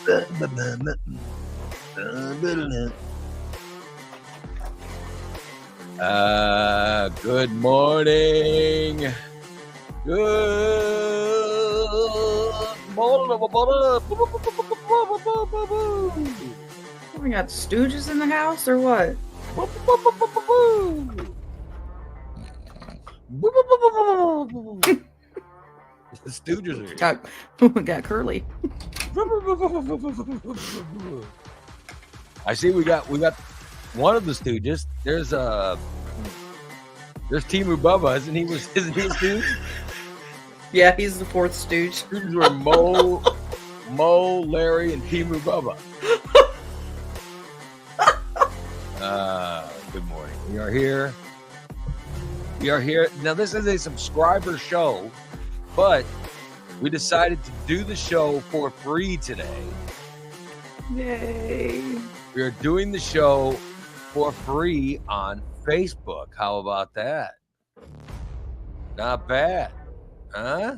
Good morning. Good morning. We got Stooges in the house or what? The Stooges are here. Got Curly. I see we got one of the Stooges. There's Timu Bubba, isn't he a Stooge? Yeah, he's the fourth Stooge. Stooges were Mo, Larry, and Timu Bubba. Good morning. We are here. Now, this is a subscriber show, but we decided to do the show for free today. Yay. We are doing the show for free on Facebook. How about that? Not bad. Huh?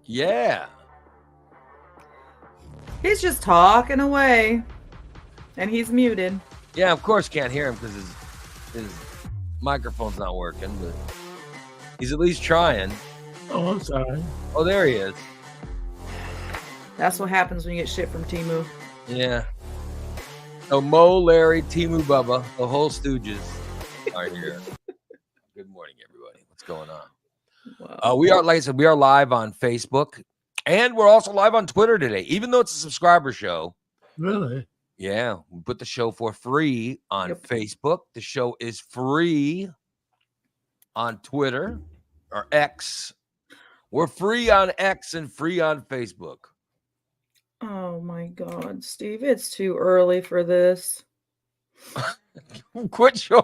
Yeah. He's just talking away. And he's muted. Yeah, of course can't hear him because his microphone's not working, but he's at least trying. Oh, I'm sorry. Oh, there he is. That's what happens when you get shit from Timu. Yeah. So Mo, Larry, Timu Bubba, the whole Stooges are here. Good morning, everybody. What's going on? Wow. We are, like I said, we are live on Facebook, and we're also live on Twitter today. Even though it's a subscriber show. Really? Yeah, we put the show for free on Yep. Facebook. The show is free on Twitter or X. We're free on X and free on Facebook. Oh my God, Steve, it's too early for this. Quit showing.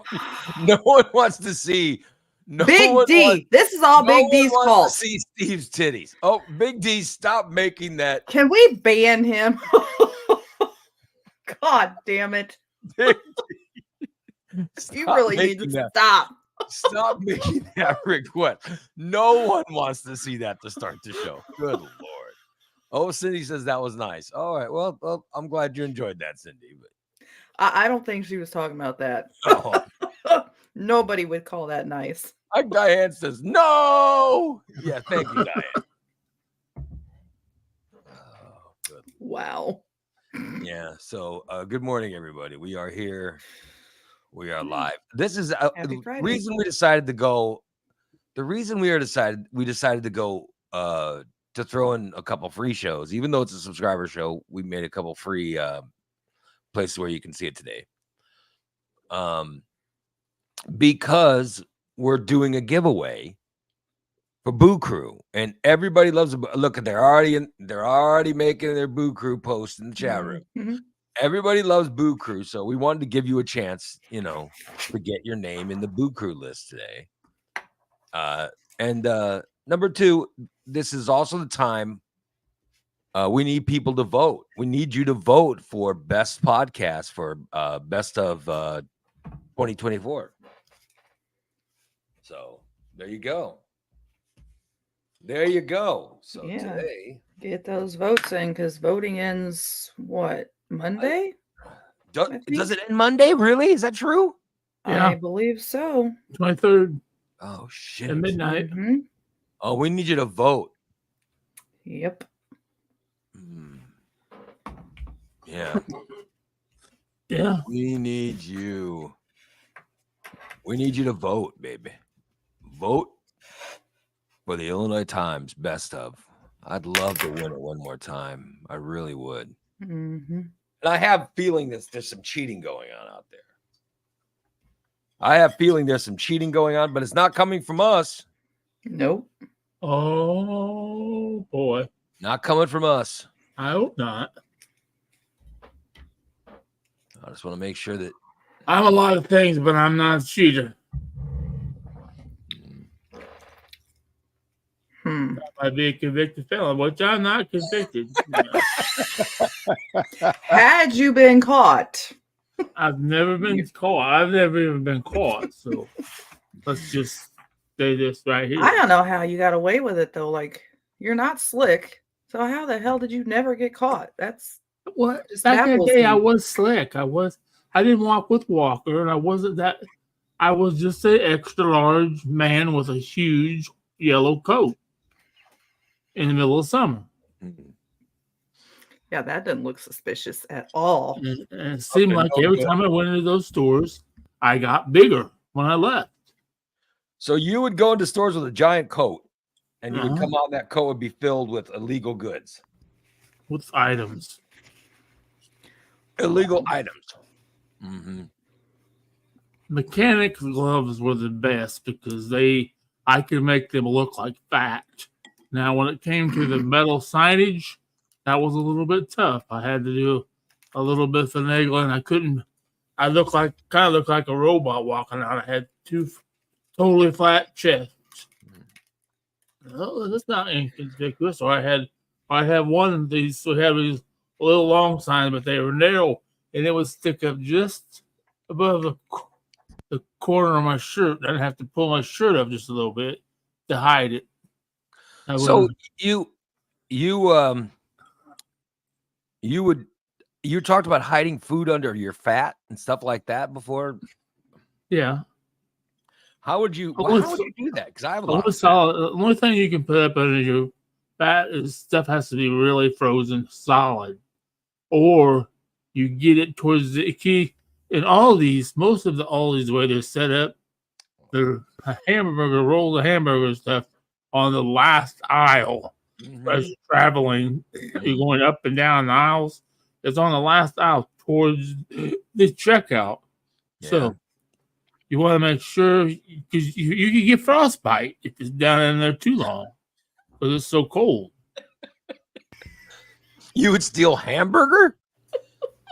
No one wants to see. Big D. This is all Big D's fault. See Steve's titties. Oh, Big D, stop making that. Can we ban him? God damn it. Big You really need to stop. Stop making that request. No one wants to see that to start the show. Good Lord. Oh, Cindy says that was nice. All right. Well, I'm glad you enjoyed that, Cindy. But I don't think she was talking about that. oh, Nobody would call that nice. Diane says no. Yeah, thank you, Diane. Oh, good. Wow. Yeah. So, good morning, everybody. We are here. We are live. This is the reason we decided to go. The reason we decided to go to throw in a couple free shows, even though it's a subscriber show. We made a couple free places where you can see it today. Because we're doing a giveaway for Boo Crew, and everybody loves it. Look, they're already making their Boo Crew post in the chat room. Mm-hmm. Everybody loves Boo Crew, so we wanted to give you a chance, to get your name in the Boo Crew list today. And number two, this is also the time we need people to vote. We need you to vote for best podcast for best of 2024. So there you go. So Yeah. today, Get those votes in because voting ends what, Monday? does it end Monday? Really? Is that true? Yeah. I believe so. 23rd Oh shit! at midnight. Mhm. Oh, we need you to vote. Yep. Yeah. Yeah. We need you. We need you to vote, baby. Vote for the Illinois Times best of. I'd love to win it one more time. I really would. Mm-hmm. And I have a feeling that there's some cheating going on out there. I have a feeling there's some cheating going on, but it's not coming from us. Nope. Oh, boy. Not coming from us. I hope not. I just want to make sure that I'm a lot of things, but I'm not a cheater. I might be a convicted felon, which I'm not convicted. Had you been caught? I've never been caught. I've never even been caught. So let's just say this right here. I don't know how you got away with it though. Like, you're not slick. So how the hell did you never get caught? That's What just back in the baffles day, I me. was slick. I didn't walk with Walker, and I wasn't that. I was just an extra large man with a huge yellow coat in the middle of summer. Mhm. Yeah, that doesn't look suspicious at all. And it seemed to like no every good. time I went into those stores, I got bigger when I left. So you would go into stores with a giant coat, and you would Uh-huh. come out, and that coat would be filled with illegal goods, With items. illegal items. Mm-hmm. Mechanic gloves were the best because I could make them look like fact. Now, when it came to the metal signage, that was a little bit tough. I had to do a little bit finagling. I kind of looked like a robot walking out. I had two totally flat chests. Oh, that's not inconspicuous. Or I had one of these. So we had these little long signs, but they were narrow, and it would stick up just above the corner of my shirt. I'd have to pull my shirt up just a little bit to hide it. So you talked about hiding food under your fat and stuff like that before. Yeah. How would you Only how would you do that? Because I have a The lot only of fat. solid, the only thing you can put up under your fat is stuff has to be really frozen solid, or you get it towards the key. In all these, most of all these, the way they're set up, the hamburger rolls of hamburger stuff on the last aisle. Mhm. As you're traveling, you're going up and down the aisles. It's on the last aisle towards the checkout. Yeah. So you want to make sure because you can get frostbite if it's down in there too long because it's so cold. You would steal hamburger?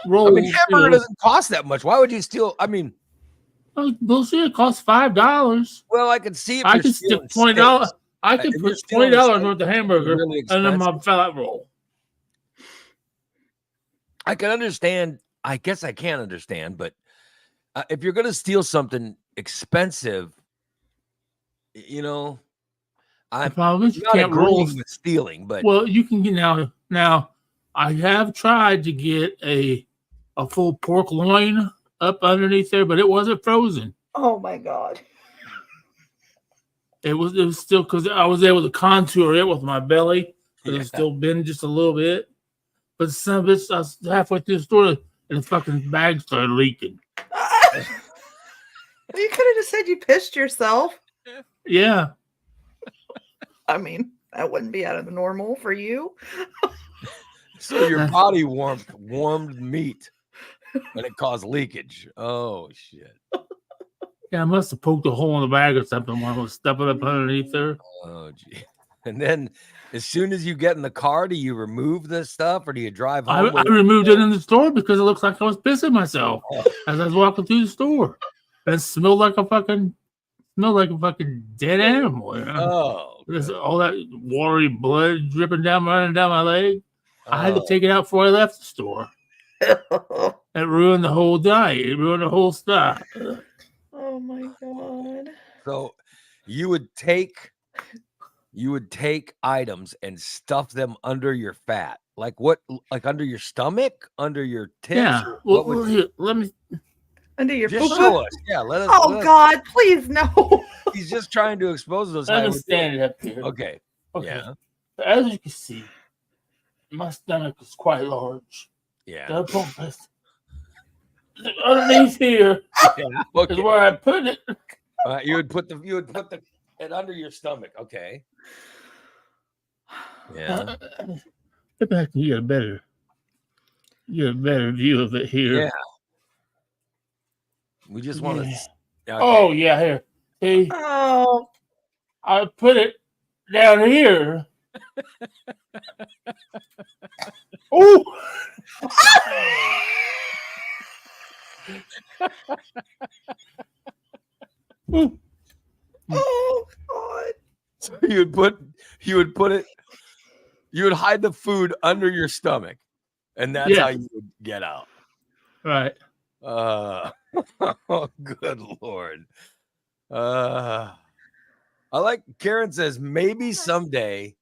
Rolls, I mean, hamburger doesn't cost that much. Why would you steal? I mean, bullshit. It costs $5. well, I could see if I you're could stick stealing $20. steaks. I could If you're put stealing $20 steaks, worth of it's hamburger really under my expensive. fat roll. I can understand. I guess I can understand, but if you're going to steal something expensive, you know, The I'm problem is you not can't roll. agreeing with stealing, but Well, you can get now. I have tried to get a full pork loin up underneath there, but it wasn't frozen. Oh my god. It was still because I was able to contour it with my belly. It was still bend just a little bit. But some of it, I was halfway through the store and the fucking bag started leaking. You could have just said you pissed yourself. Yeah. I mean, that wouldn't be out of the normal for you. so your body warmed meat and it caused leakage. Oh shit. Yeah, I must have poked a hole in the bag or something when I was stepping up underneath there. Oh gee. And then as soon as you get in the car, do you remove this stuff or do you drive I home? removed it in the store because it looks like I was pissing myself as I was walking through the store. And it smelled like a fucking dead animal. You know? Oh, There's good. all that watery blood dripping running down my leg. I had to Oh. take it out before I left the store. It ruined the whole diet. It ruined the whole stuff. Oh my god. So you would take items and stuff them under your fat. Like what? Like under your stomach, under your tits? Yeah. or Well, what would here, let me. Under your just poo-poo? show us? Yeah, let us. Oh let us- god, please no. He's just trying to expose us. Let how me we're doing. stand it up here. Okay. Okay. Yeah. So as you can see, my stomach is quite large. Yeah. The purpose. Underneath here Yeah. is Okay. where I put it. You would put it under your stomach. Okay. Yeah. Get back and you get a better view of it here. Yeah. We just want to. Yeah. Okay. Oh yeah, here. See, Oh, I put it down here. Oh, Ooh. oh god. So you would hide the food under your stomach, and that's how Yes. you would get out. Right. Oh, good Lord. I like Karen says maybe someday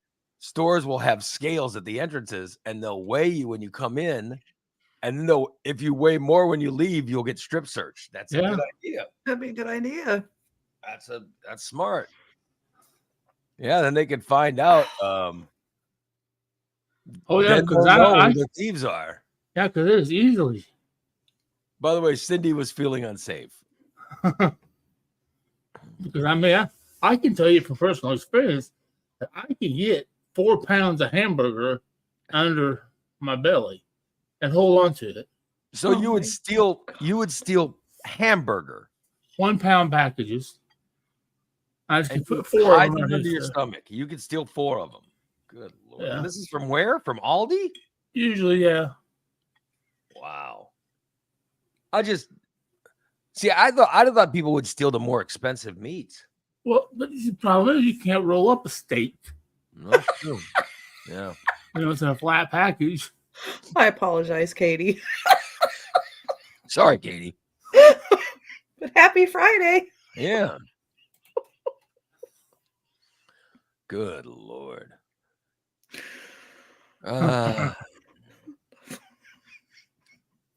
stores will have scales at the entrances, and they'll weigh you when you come in, and then if you weigh more when you leave, you'll get strip searched. That's a Yeah. good idea. That'd be a good idea. That's smart. Yeah, then they can find out. Oh yeah, Then because they'll know I who the thieves are. yeah, because it is easily. By the way, Cindy was feeling unsafe. Because I mean, I can tell you from personal experience that I can get 4 pounds of hamburger under my belly and hold on to it. So Oh you my would steal hamburger 1 pound packages. I just and can you put 4 of hide them them on under his your stomach. You could steal 4 of them. Good Lord. Yeah. And this is from where? From Aldi? Usually, yeah. Wow. I'd have thought people would steal the more expensive meats. Well, but the problem is you can't roll up a steak. No, that's true. Yeah. You know, it's in a flat package. I apologize, Katie. Sorry, Katie. But happy Friday. Yeah. Good Lord. Oh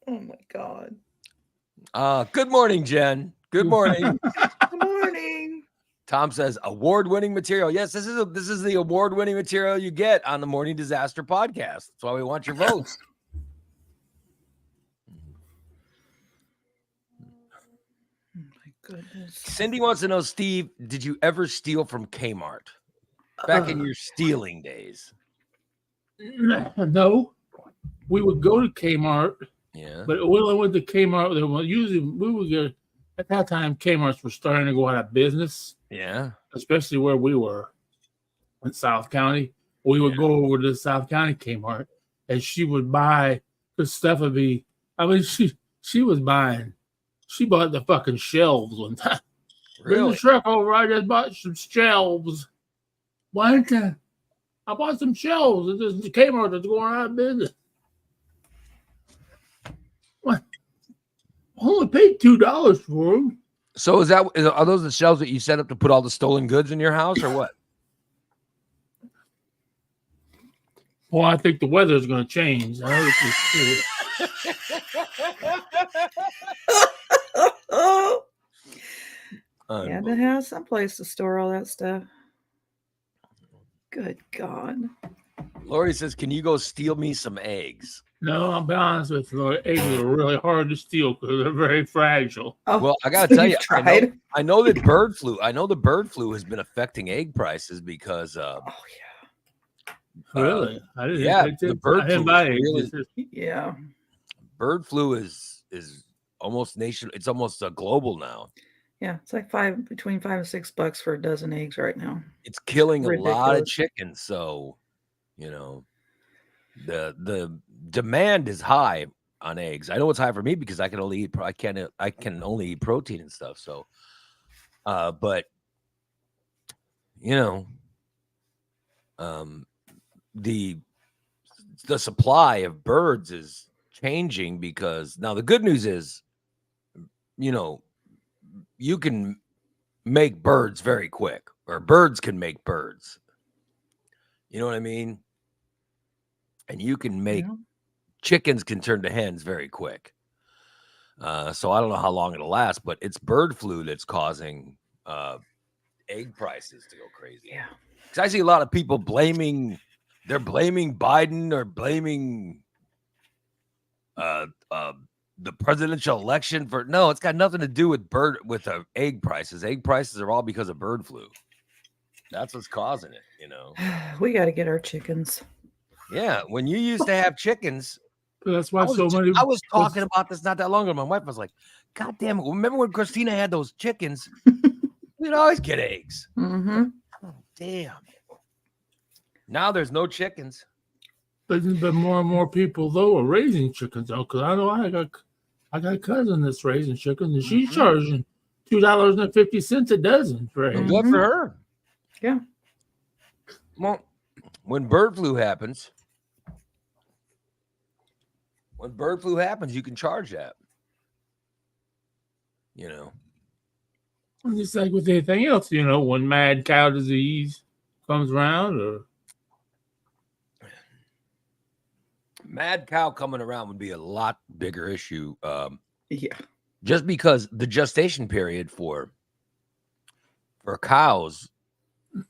my God. Good morning, Jen. Good morning. Good morning. Tom says award-winning material. Yes, this is the award-winning material you get on the Morning Disaster Podcast. That's why we want your votes. Oh my goodness. Cindy wants to know, Steve, did you ever steal from Kmart back in your stealing days? No, we would go to Kmart, Yeah. but when I went to Kmart, usually we would go. At that time, Kmart's were starting to go out of business, Yeah. especially where we were in South County. We would go over to the South County Kmart, and she would buy the stuff. Would be, I mean, she was buying. She bought the fucking shelves one time. Bring Really? the truck over. I just bought some shelves. Why didn't I bought some shelves. The Kmart is going out of business. What? I only paid $2 for them. So are those the shelves that you set up to put all the stolen goods in your house or what? Well, I think the weather's going to change. I hope it's Oh, Um, yeah, to have someplace to store all that stuff. Good God. Lori says, "Can you go steal me some eggs?" No, I'll be honest with you. The eggs are really hard to steal because they're very fragile. Oh, Well, I gotta so tell you've you, tried. I know that bird flu. I know the bird flu has been affecting egg prices because, Oh Really? I didn't. yeah, I the didn't, bird I didn't flu buy is eggs. really- It's just- yeah. bird flu is almost It's almost global now. Yeah. It's like between $5 and $6 for a dozen eggs right now. It's killing a lot of Ridiculous. chickens. So, the demand is high on eggs. I know it's high for me because I can only eat I can only eat protein and stuff. So, but the supply of birds is changing because now the good news is, you can make birds very quick, or birds can make birds. You know what I mean? And you can make Yeah. chickens can turn to hens very quick. So I don't know how long it'll last, but it's bird flu that's causing egg prices to go crazy. Yeah. Because I see a lot of people blaming Biden or blaming the presidential election for no, it's got nothing to do with egg prices. Egg prices are all because of bird flu. That's what's causing it, We got to get our chickens. Yeah, when you used to have chickens, That's why so many. I was talking about this not that long ago. My wife was like, "God damn it! Remember when Christina had those chickens? We'd always get eggs." Mm-hmm. Oh, damn. Now there's no chickens. But more and more people though are raising chickens though, because I know I got a cousin that's raising chickens, and she's charging $2.50 a dozen for eggs. Good for her. Yeah. Well, when bird flu happens, you can charge that. Just like with anything else, when mad cow disease comes around, or Mad cow coming around would be a lot bigger issue. Yeah. Just because the gestation period for cows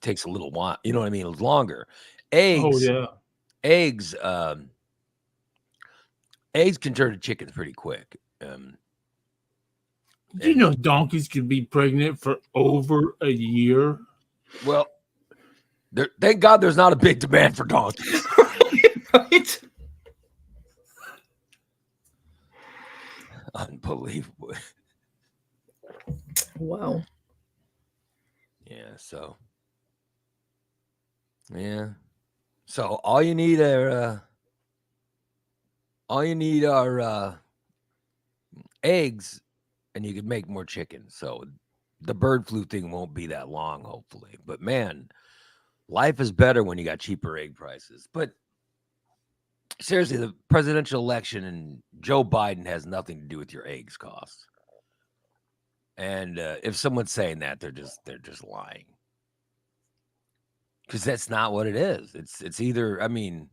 takes a little while. You know what I mean? It's longer. Oh yeah. Eggs can turn to chickens pretty quick. Do you know donkeys can be pregnant for over a year? Well, thank God there's not a big demand for donkeys. Right? Unbelievable. Wow. Yeah, so yeah. So all you need are eggs, and you can make more chicken. So the bird flu thing won't be that long, hopefully. But man, life is better when you got cheaper egg prices. But seriously, the presidential election and Joe Biden has nothing to do with your eggs costs. And if someone's saying that, they're just lying. Because that's not what it is. It's either, I mean,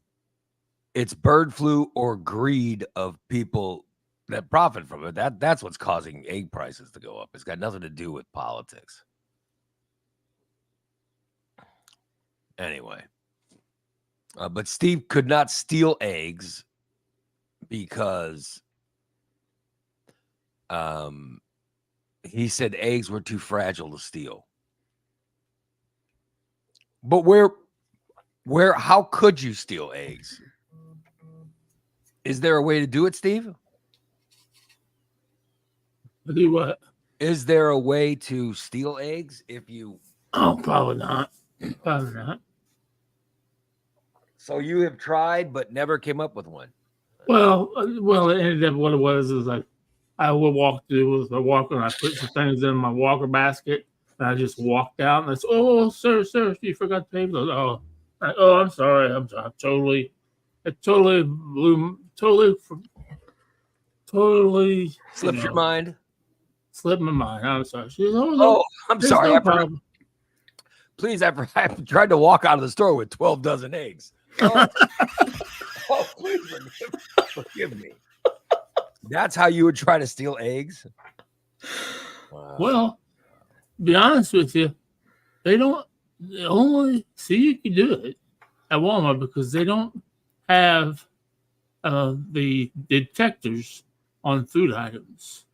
it's bird flu or greed of people that profit from it. That's what's causing egg prices to go up. It's got nothing to do with politics. Anyway, but Steve could not steal eggs because he said eggs were too fragile to steal. But how could you steal eggs? Is there a way to do it, Steve? Do what? Is there a way to steal eggs if you? Oh, probably not. Probably not. So you have tried but never came up with one. Well, it ended up what it was is like I would walk through with a walker and I put some things in my walker basket and I just walked out and I said, "Oh, sir, you forgot to pay those." Oh, I'm sorry. It totally Slipped your mind. Slipped my mind. I'm sorry. She goes, Oh, I'm there's sorry. no I forgot. problem. Please, I tried to walk out of the store with 12 dozen eggs. Oh, please forgive me. That's how you would try to steal eggs? Wow. Well, be honest with you, they only see you can do it at Walmart because they don't have the detectors on food items.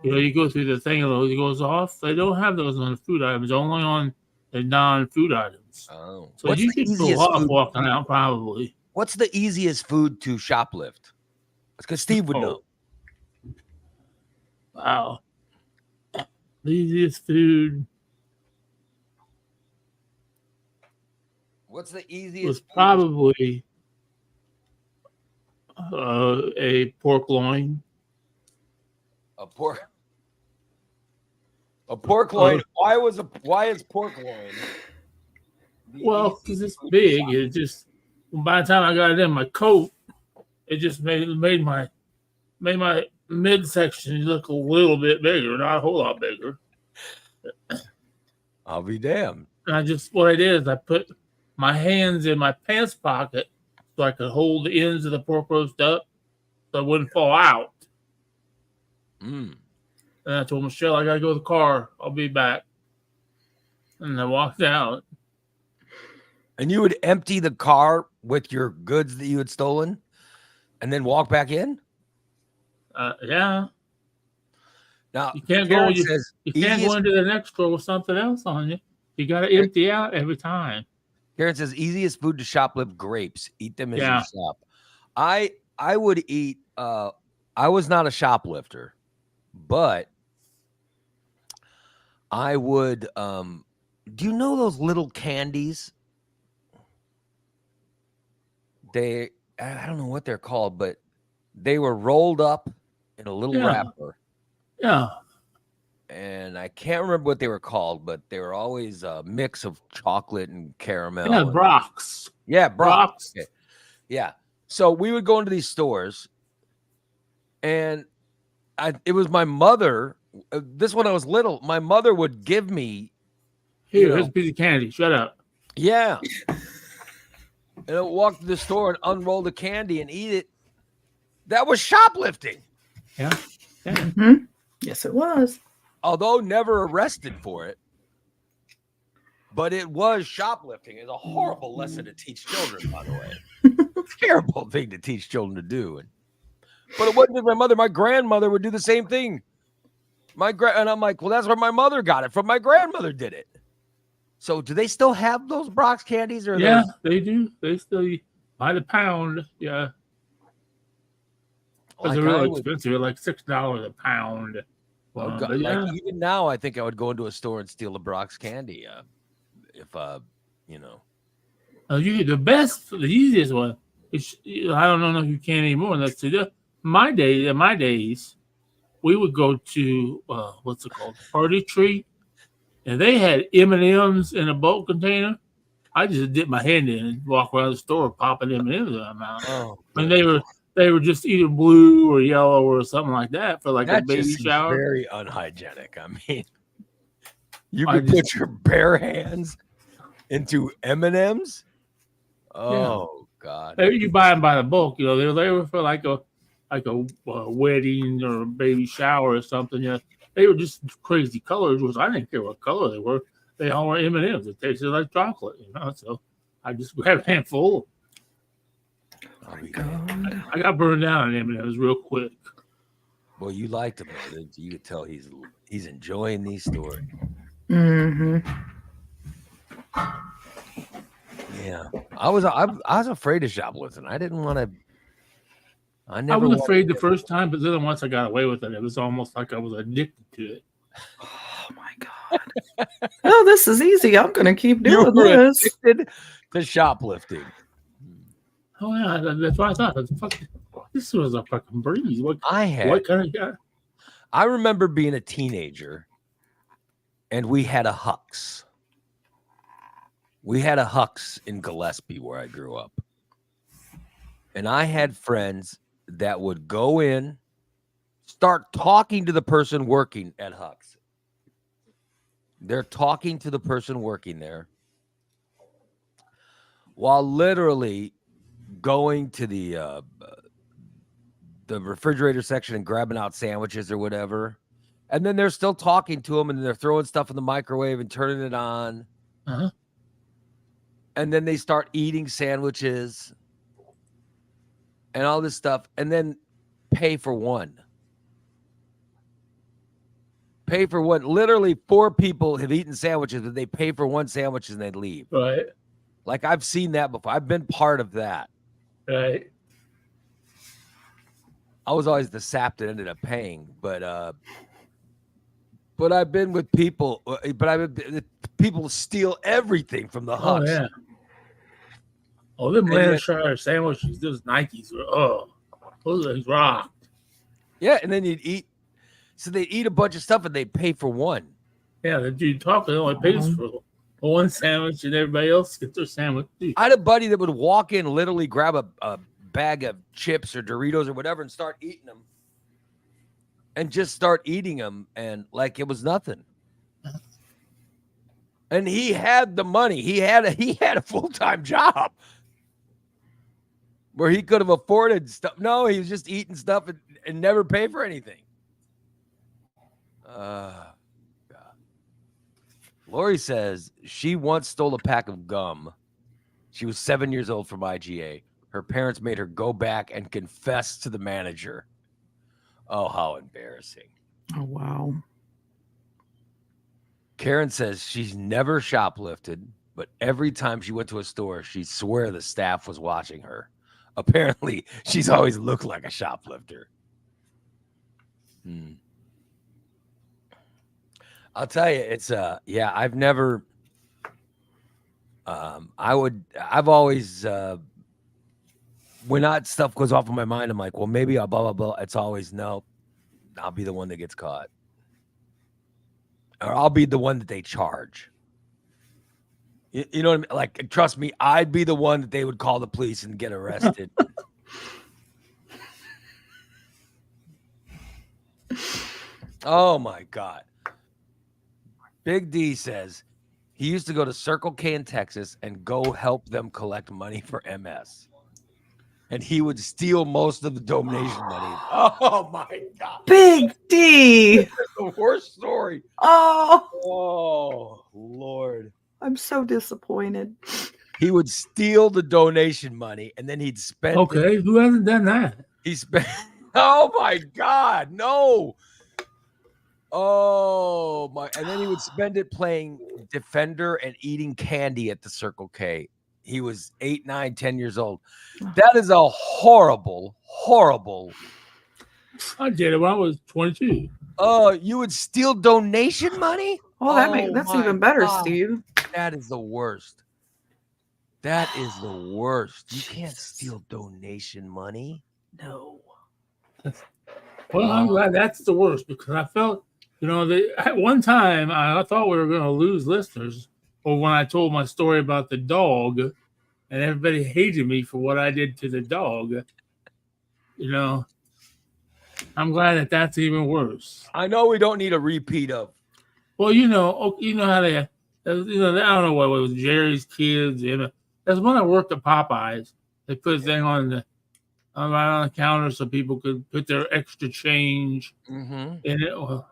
You know, you go through the thing and it goes off. They don't have those on the food items, only on the non-food items. Oh. So you can pull off walking out probably. What's the easiest food to shoplift? Because Steve would know. Wow. The easiest food. What's the easiest? Was probably a pork loin. A pork loin. Why is pork loin? Well, because it's big. It just by the time I got it in my coat, it just made my midsection look a little bit bigger, not a whole lot bigger. I'll be damned. And what I did is I put my hands in my pants pocket so I could hold the ends of the pork roast up so it wouldn't fall out. Mm. And I told Michelle, I got to go to the car. I'll be back. And I walked out. And you would empty the car with your goods that you had stolen and then walk back in? Yeah. Now, you can't go into the next store with something else on you. You got to empty out every time. Karen says, easiest food to shoplift, grapes. Eat them as you shop. I would eat, I was not a shoplifter, but I would, do you know those little candies? I don't know what they're called, but they were rolled up in a little wrapper. Yeah. And I can't remember what they were called, but they were always a mix of chocolate and caramel. Yeah, Brock's. Yeah, Brock's. Okay. Yeah. So we would go into these stores, and it was my mother. This when I was little, my mother would give me. Here's a piece of candy. Shut up. Yeah. And I would walk to the store and unroll the candy and eat it. That was shoplifting. Yeah. Mhm. Yes, it was. Although never arrested for it. But it was shoplifting. It's a horrible lesson to teach children, by the way. Terrible thing to teach children to do. But it wasn't just my mother. My grandmother would do the same thing. And I'm like, well, that's where my mother got it from. My grandmother did it. So do they still have those Brock's candies? Or Yeah, they do. They still by the pound. Yeah. Because they're really expensive. They're like $6 a pound. Oh, God, like even now, I think I would go into a store and steal a Brock's candy. If you know. The easiest one. I don't know if you can anymore. That's in my days, we would go to what's it called, Party Tree, and they had M&Ms in a bulk container. I just dip my hand in and walk around the store popping M&Ms in them out. Oh, and they were just either blue or yellow or something like that for like a baby shower. Very unhygienic. I mean, you could put your bare hands into M&Ms. Oh, God! You buy them by the bulk. You know, they were for like a wedding or a baby shower or something. Yeah, they were just crazy colors. Which I didn't care what color they were. They all were M&Ms. It tasted like chocolate, you know. So I just grabbed a handful. Oh my God! I got burned down on M&Ms real quick. Well, you liked him. You could tell he's enjoying these stories. Mm-hmm. Yeah, I was afraid of shoplifting. I didn't want to. I was afraid the first time, but then once I got away with it, it was almost like I was addicted to it. Oh my God! Oh, this is easy. I'm gonna keep doing this. Addicted to shoplifting. Oh yeah, that's what I thought. This was a fucking breeze. What kind of guy? I remember being a teenager, and we had a Huck's. We had a Huck's in Gillespie where I grew up. And I had friends that would go in, start talking to the person working at Huck's. They're talking to the person working there while literally going to the refrigerator section and grabbing out sandwiches or whatever. And then they're still talking to them, and they're throwing stuff in the microwave and turning it on. Uh-huh. And then they start eating sandwiches and all this stuff, and then pay for one. Pay for one. Literally 4 people have eaten sandwiches, but they pay for one sandwich and they leave. Right. Like, I've seen that before. I've been part of that. Right. I was always the sap that ended up paying, but I've been with people, people steal everything from the Huck's. Oh, yeah. Oh, them Lancashire sandwiches, those Nikes were, those things rocked. Yeah, and then you'd eat. So they'd eat a bunch of stuff and they'd pay for one. Yeah, the dude talking only pays for one sandwich and everybody else gets their sandwich. I had a buddy that would walk in, literally grab a bag of chips or Doritos or whatever and start eating them. And just start eating them, and like it was nothing. And he had the money. He had a full-time job where he could have afforded stuff. No, he was just eating stuff and never pay for anything. God. Lori says she once stole a pack of gum. She was 7 years old from IGA. Her parents made her go back and confess to the manager. Oh, how embarrassing. Oh, wow. Karen says she's never shoplifted, but every time she went to a store, she'd swear the staff was watching her. Apparently, she's always looked like a shoplifter. I'll tell you, it's I've never I've always when that stuff goes off in my mind, I'm like, well, maybe I'll blah blah blah. It's always no, I'll be the one that gets caught. Or I'll be the one that they charge. You know what I mean? Like, trust me, I'd be the one that they would call the police and get arrested. Oh my God. Big D says he used to go to Circle K in Texas and go help them collect money for MS. and he would steal most of the donation money. Oh my God. Big D. The worst story. Oh, Oh, Lord. I'm so disappointed. He would steal the donation money and then he'd spend it. Okay, who hasn't done that? He spent. Oh my God, no. Oh my. And then he would spend it playing Defender and eating candy at the Circle K. He was 8, 9, 10 years old. That is a horrible, horrible. I did it when I was 22. You would steal donation money? Oh, that's my even better, God. Steve. That is the worst. That is the worst. You can't steal donation money. No. Well, I'm glad that's the worst because I felt, at one time I thought we were going to lose listeners. Or when I told my story about the dog, and everybody hated me for what I did to the dog. I'm glad that that's even worse. I know we don't need a repeat of. Well, how they, I don't know what it was, Jerry's Kids. That's when I worked at Popeyes. They put a thing right on the counter so people could put their extra change in it. Well,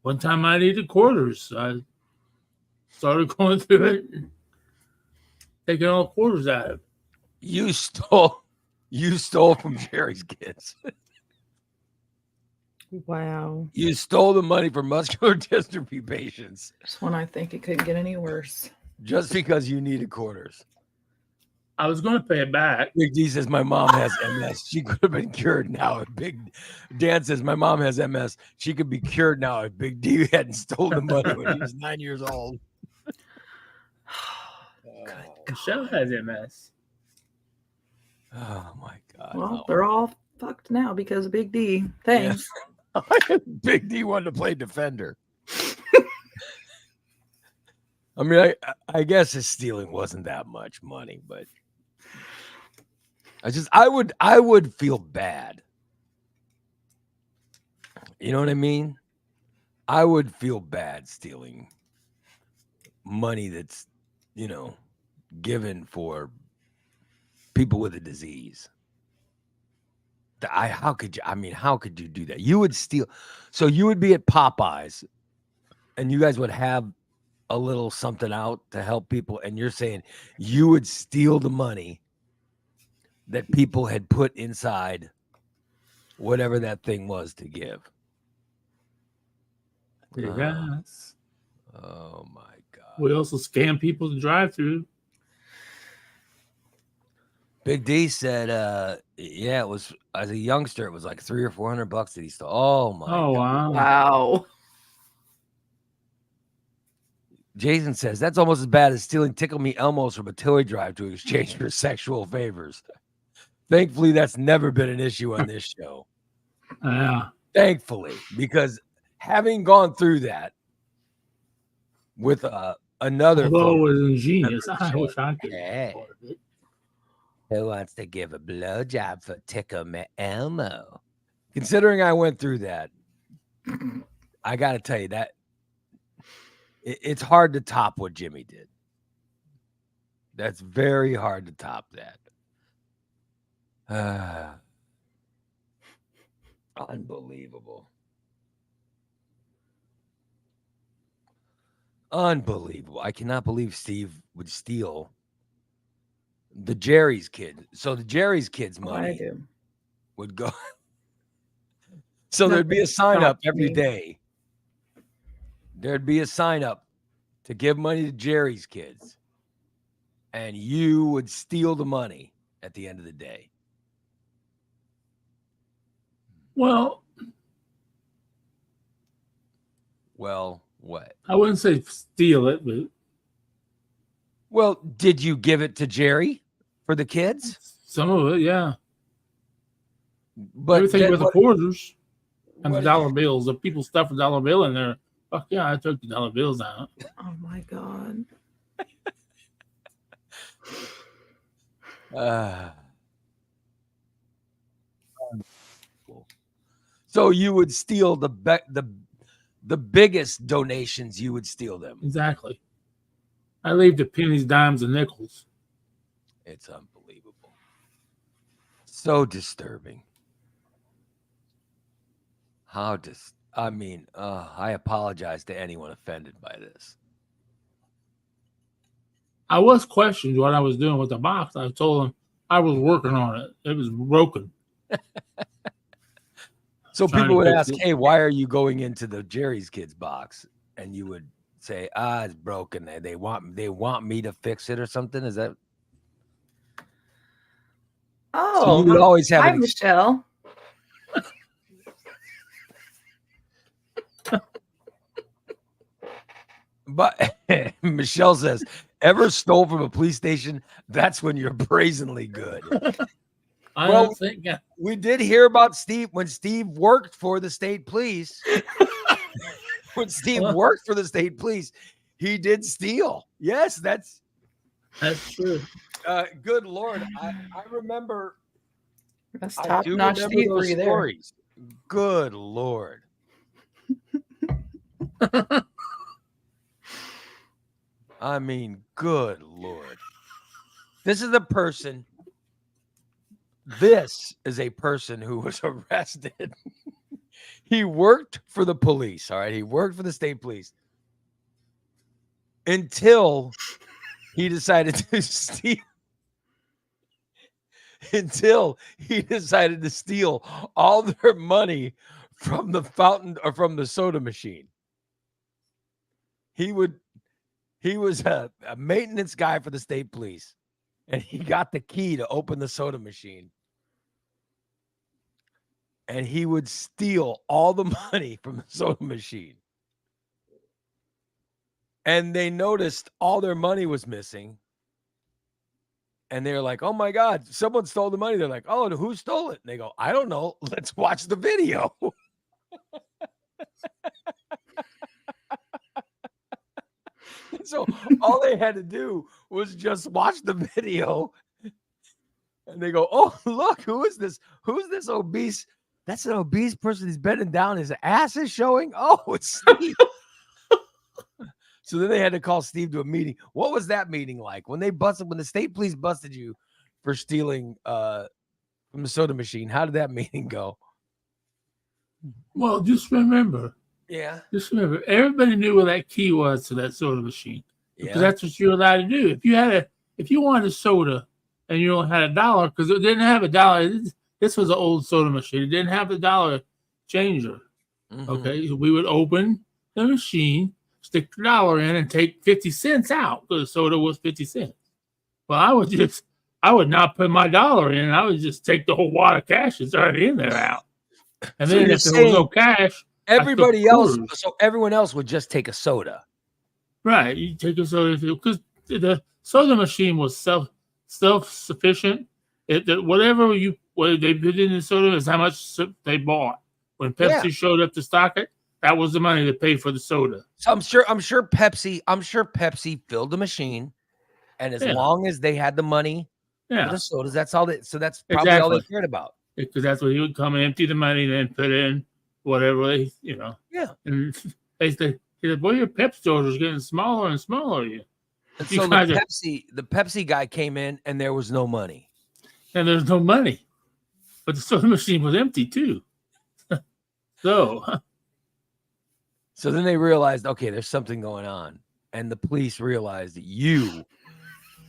one time I needed quarters. I started going through it, and taking all the quarters out of it. You stole from Jerry's Kids. Wow. You stole the money from muscular dystrophy patients This one, I think it couldn't get any worse. just because you needed quarters. I was going to pay it back. Big D says my mom has MS. She could have been cured now. If Big Dan says my mom has MS. She could be cured now if Big D hadn't stolen the money when he was 9 years old. Michelle has MS. Oh my God. Well, no. they're all fucked now because of Big D. Thanks. Big D wanted to play defender. I mean, I guess his stealing wasn't that much money, but I would feel bad. You know what I mean? I would feel bad stealing money that's, given for people with a disease. How could you do that? You would steal. So you would be at Popeyes and you guys would have a little something out to help people. And you're saying you would steal the money that people had put inside whatever that thing was to give. Yes. Oh my God. We also scam people to drive through. Big D said, it was as a youngster, it was like $300 or $400 that he stole. Oh my God. Wow. Wow. Jason says that's almost as bad as stealing Tickle Me Elmos from a toy drive to exchange for sexual favors. Thankfully, that's never been an issue on this show. Yeah. Thankfully, because having gone through that with another, Although it was ingenious. I wish I could. Yeah. Who wants to give a blowjob for Tickle Me Elmo? Considering I went through that, I got to tell you that it's hard to top what Jimmy did. That's very hard to top that. Unbelievable. Unbelievable. I cannot believe Steve would steal the Jerry's kid. So the Jerry's kids' I money do. would go. So there'd be a sign up every me. day. There'd be a sign up to give money to Jerry's kids. And you would steal the money at the end of the day. Well, what? I wouldn't say steal it, but Well, did you give it to Jerry for the kids? some of it, yeah. But Everything then with the what- quarters and the what- dollar bills. If people stuff a dollar bill in there, fuck yeah, I took the dollar bills out. Oh my God. So you would steal the biggest donations. You would steal them. Exactly. I leave the pennies, dimes, and nickels. It's unbelievable. So disturbing. I apologize to anyone offended by this. I was questioned what I was doing with the box. I told him I was working on it. It was broken. So Trying people to would fix ask, it. "Hey, why are you going into the Jerry's Kids box?" And you would say, "It's broken. They want me to fix it or something." Is that so? You would always have hi, an Michelle. But Michelle says, "Ever stole from a police station? That's when you're brazenly good." I Well, don't think. We did hear about Steve when Steve worked for the state police. When Steve worked for the state police, he did steal. Yes, that's true. good Lord. I remember. That's I top do notch remember thievery those there. stories. Good Lord. I mean, good Lord. This is a person who was arrested. He worked for the police, all right? He worked for the state police until he decided to steal. Until he decided to steal all their money from the fountain or from the soda machine. He was a maintenance guy for the state police, and he got the key to open the soda machine. And he would steal all the money from the soda machine. And they noticed all their money was missing. And they're like, "Oh my God, someone stole the money." They're like, "Oh, who stole it?" And they go, "I don't know. Let's watch the video." So all they had to do was just watch the video. And they go, "Oh, look, who is this? Who's this obese? That's an obese person. He's bending down. His ass is showing. Oh, it's Steve." So then they had to call Steve to a meeting. What was that meeting like? When the state police busted you for stealing from the soda machine, how did that meeting go? Well, just remember, everybody knew where that key was to that soda machine because that's what you're allowed to do. If you wanted a soda and you only had $1 because it didn't have $1. This was an old soda machine. It didn't have the dollar changer. Mm-hmm. Okay, so we would open the machine, stick the $1 in, and take 50 cents out because the soda was 50 cents. Well, I would not put my $1 in. I would just take the whole wad of cash that's already in there out. And So then if there was no cash, everybody else, so everyone else would just take a soda. Right. You take a soda because the soda machine was self-sufficient. Whatever they put in the soda is how much they bought. When Pepsi showed up to stock it, that was the money to pay for the soda. So I'm sure Pepsi filled the machine, and as long as they had the money for the sodas, that's all so that's probably all they cared about. Because that's what he would come and empty the money, then put in whatever they. And they said, "Boy, your Pep stores are getting smaller and smaller." And so the Pepsi guy came in, and there was no money. And there's no money, but the soda machine was empty too. So then they realized, okay, there's something going on, and the police realized that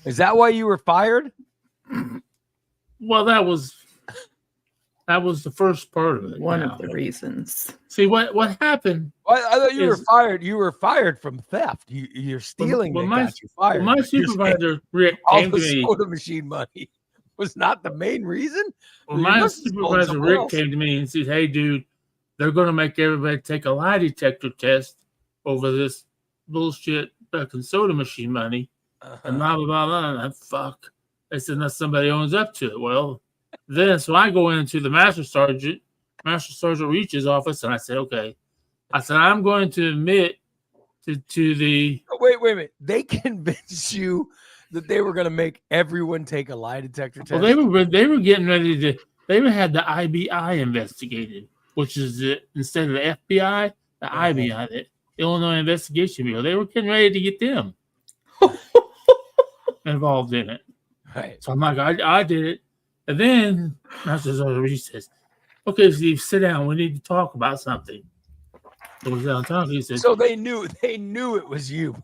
is that why you were fired? Well, that was the first part of it. One of the reasons. See what happened? Well, I thought you were fired. You were fired from theft. You're stealing. Got you fired. My supervisor Rick came to me. Soda machine money was not the main reason. Well, my supervisor Rick came to me and said, "Hey, dude, they're going to make everybody take a lie detector test over this bullshit fucking soda machine money." And blah blah blah blah. And fuck. They said that somebody owns up to it. Well. So I go into the Master Sergeant Reach's office, and I said, "Okay." I said, "I'm going to admit to the." Wait a minute. They convinced you that they were going to make everyone take a lie detector test? Well, they were getting ready to. They had the IBI investigated, which is instead of the FBI, the IBI, the Illinois Investigation Bureau. They were getting ready to get them involved in it. Right. So I'm like, I did it. And then Master Sergeant says, "Okay, Steve, sit down. We need to talk about something." So we sat down talking. He said, So they knew it was you.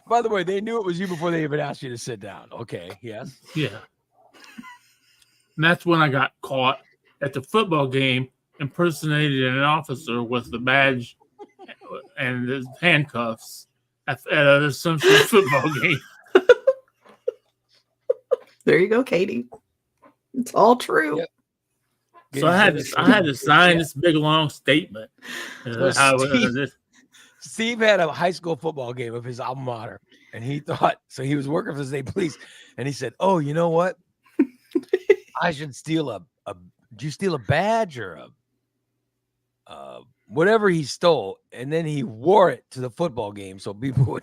By the way, they knew it was you before they even asked you to sit down. Okay, yes. "Yeah." And that's when I got caught at the football game impersonating an officer with the badge and the handcuffs at an Assumption football game. There you go, Katie. It's all true. Yep. So I had to sign this big long statement. So Steve had a high school football game of his alma mater, and he thought so. He was working for the state police, and he said, "Oh, you know what? I should steal a. Did you steal a badge or a whatever he stole?" And then he wore it to the football game, so people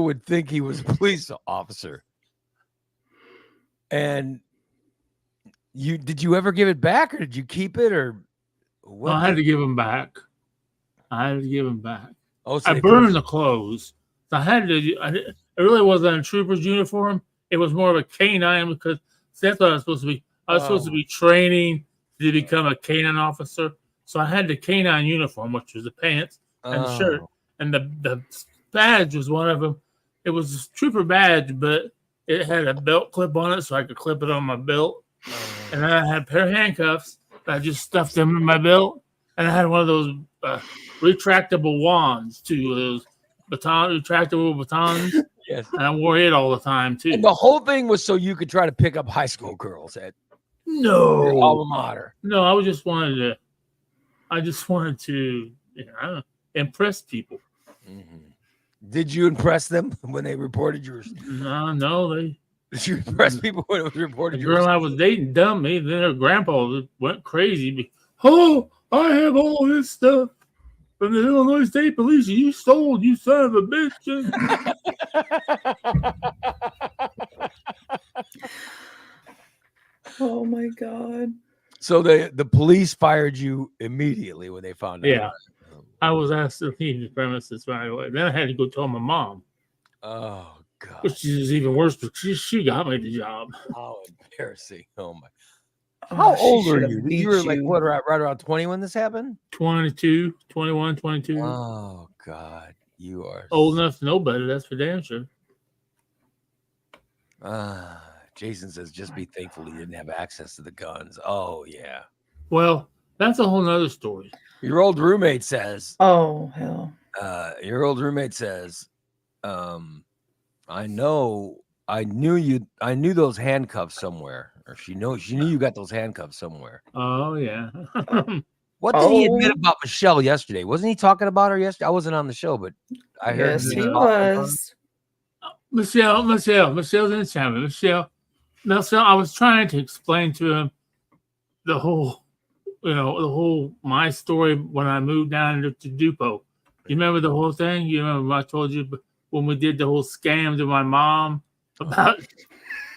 would think he was a police officer. And did you ever give it back, or did you keep it, or what? I had to give him back. Oh, So I burned the clothes. So I had to. It really wasn't a trooper's uniform. It was more of a canine because that's what I was supposed to be. I was supposed to be training to become a canine officer. So I had the canine uniform, which was the pants and the shirt, and the badge was one of them. It was a trooper badge, but it had a belt clip on it, so I could clip it on my belt. And then I had a pair of handcuffs. I just stuffed them in my belt, and I had one of those retractable wands too. Those retractable batons. Yes. And I wore it all the time too. And the whole thing was so you could try to pick up high school girls at your alma mater. No, I just wanted to, impress people. Mm-hmm. Did you impress them when they reported yours? No, they. Did you impress people when it was reported? The girl I was dating dumped me. Then her grandpa went crazy. Oh, I have all this stuff from the Illinois State Police. You stole, you son of a bitch. Oh my God. So the police fired you immediately when they found out. Yeah. I was asked to leave the premises right away. Then I had to go tell my mom. Oh God. Which is even worse because she got me the job. How embarrassing. Oh my. Oh, How she old should are have you? beat You were like what, right around 20 when this happened? 22, 21, 22. Oh God. You are Old enough to know better, that's for damn sure. Jason says just be thankful he didn't have access to the guns. Oh yeah. Well, that's a whole nother story. Your old roommate says, Oh hell. your old roommate says, I knew those handcuffs somewhere, or she knew you got those handcuffs somewhere. Oh yeah. What did he admit about Michelle yesterday? Wasn't he talking about her yesterday? I wasn't on the show, but I heard Yes, he talking was. Michelle's in the channel. Michelle, I was trying to explain to him the whole my story when I moved down to Dupo. You remember the whole thing? You remember I told you when we did the whole scam to my mom about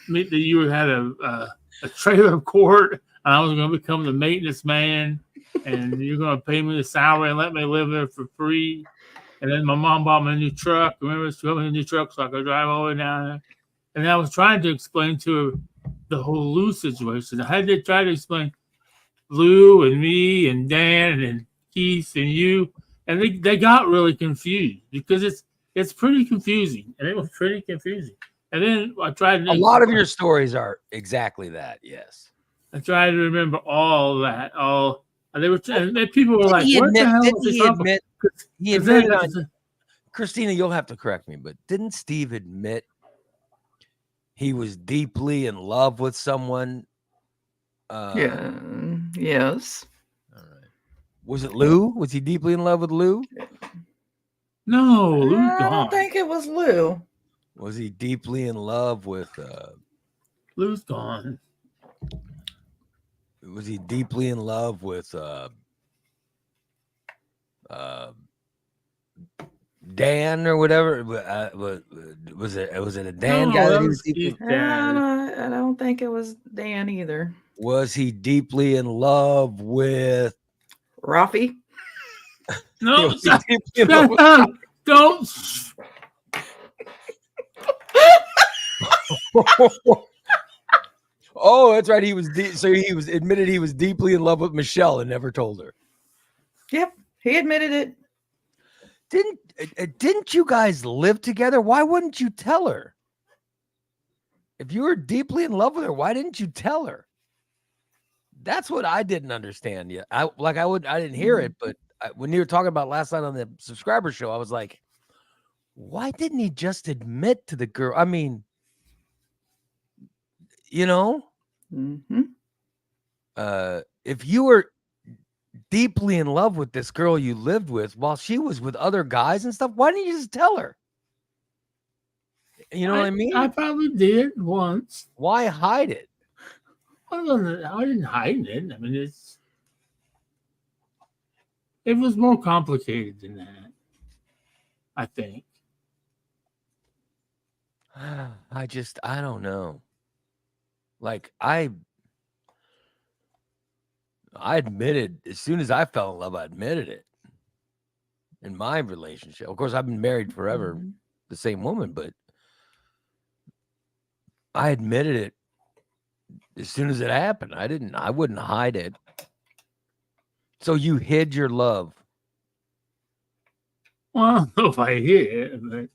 me that you had a trailer court and I was going to become the maintenance man and you're going to pay me the salary and let me live there for free. And then my mom bought me a new truck. Remember, she bought me a new truck so I could drive all the way down there. And I was trying to explain to her the whole Lou situation. I had to try to explain Lou and me and Dan and Keith and you. And they got really confused because it's pretty confusing. And it was pretty confusing. And then I tried to... A lot of your stories are exactly that, yes. I tried to remember all that. They were and people were like, what the hell is this? He admitted Christina, you'll have to correct me, but didn't Steve admit he was deeply in love with someone? Yeah. Yes. All right. Was it Lou? Was he deeply in love with Lou? No, Lou's gone. I don't think it was Lou. Was he deeply in love with Lou's gone. Was he deeply in love with Dan or whatever? Was it a Dan guy that he was deeply? I don't think it was Dan either. Was he deeply in love with No, Was he deeply in love with- don't. Oh, that's right. He was so he was admitted he was deeply in love with Michelle and never told her. Yep, he admitted it. Didn't you guys live together? Why wouldn't you tell her? If you were deeply in love with her, why didn't you tell her? That's what I didn't understand yet. I didn't hear it, but when you were talking about last night on the subscriber show, I was like, why didn't he just admit to the girl? I mean, you know, Mm-hmm. if you were deeply in love with this girl you lived with while she was with other guys and stuff, why didn't you just tell her? You know what I mean? I probably did once. Why hide it? I didn't hide it. I mean, it was more complicated than that, I think. I don't know. Like I admitted as soon as I fell in love, I admitted it in my relationship. Of course, I've been married forever, Mm-hmm. the same woman, but I admitted it as soon as it happened. I wouldn't hide it. So you hid your love. Well, I don't know if I hid it, but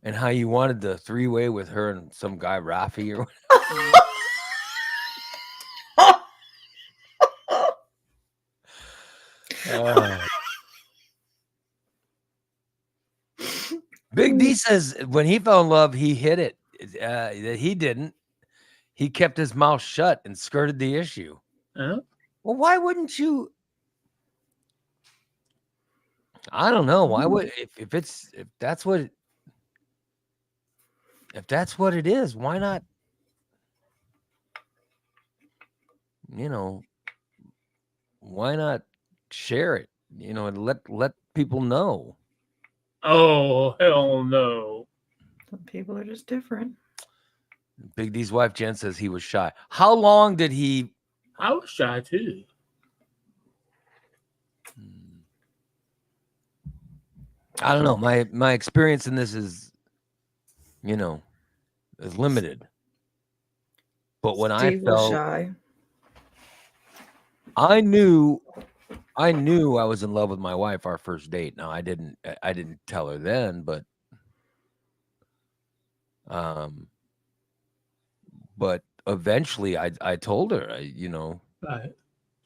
And how you wanted the three-way with her and some guy, Rafi, or Big D says when he fell in love, he hid it. He didn't. He kept his mouth shut and skirted the issue. Well, why wouldn't you? I don't know. Why would if that's what it is, why not? You know, why not share it? You know, and let people know. oh hell no! Some people are just different. Big D's wife Jen says he was shy. How long did he? I was shy too. I don't know. My experience in this is, is limited. But when Steve was I felt shy. I knew I was in love with my wife our first date. Now I didn't tell her then, but eventually I told her, Right.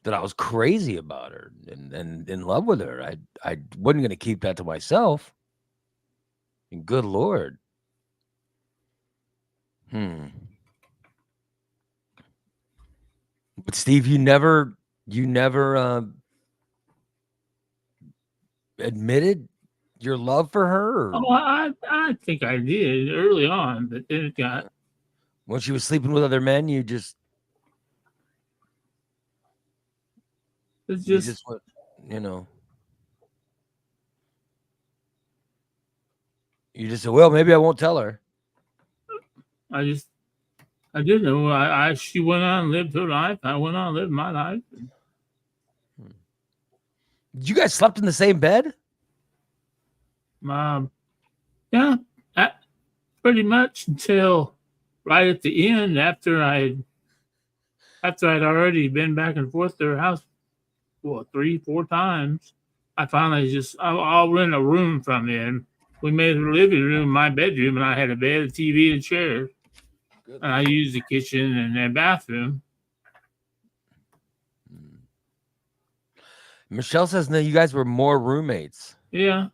that I was crazy about her and in love with her. I wasn't going to keep that to myself. And good Lord. But Steve, you never admitted your love for her? Or Oh, I think I did early on, but then it got when she was sleeping with other men, you just it's you just just went, you just said, well, maybe I won't tell her. I didn't know. She went on and lived her life. I went on and lived my life. You guys slept in the same bed? Yeah, pretty much until right at the end, after I'd already been back and forth to her house, 3-4 times. I finally I'll rent a room from him. We made her living room my bedroom, and I had a bed, a TV, and a chair. And I used the kitchen and the bathroom. Michelle says, no, you guys were more roommates. Yeah.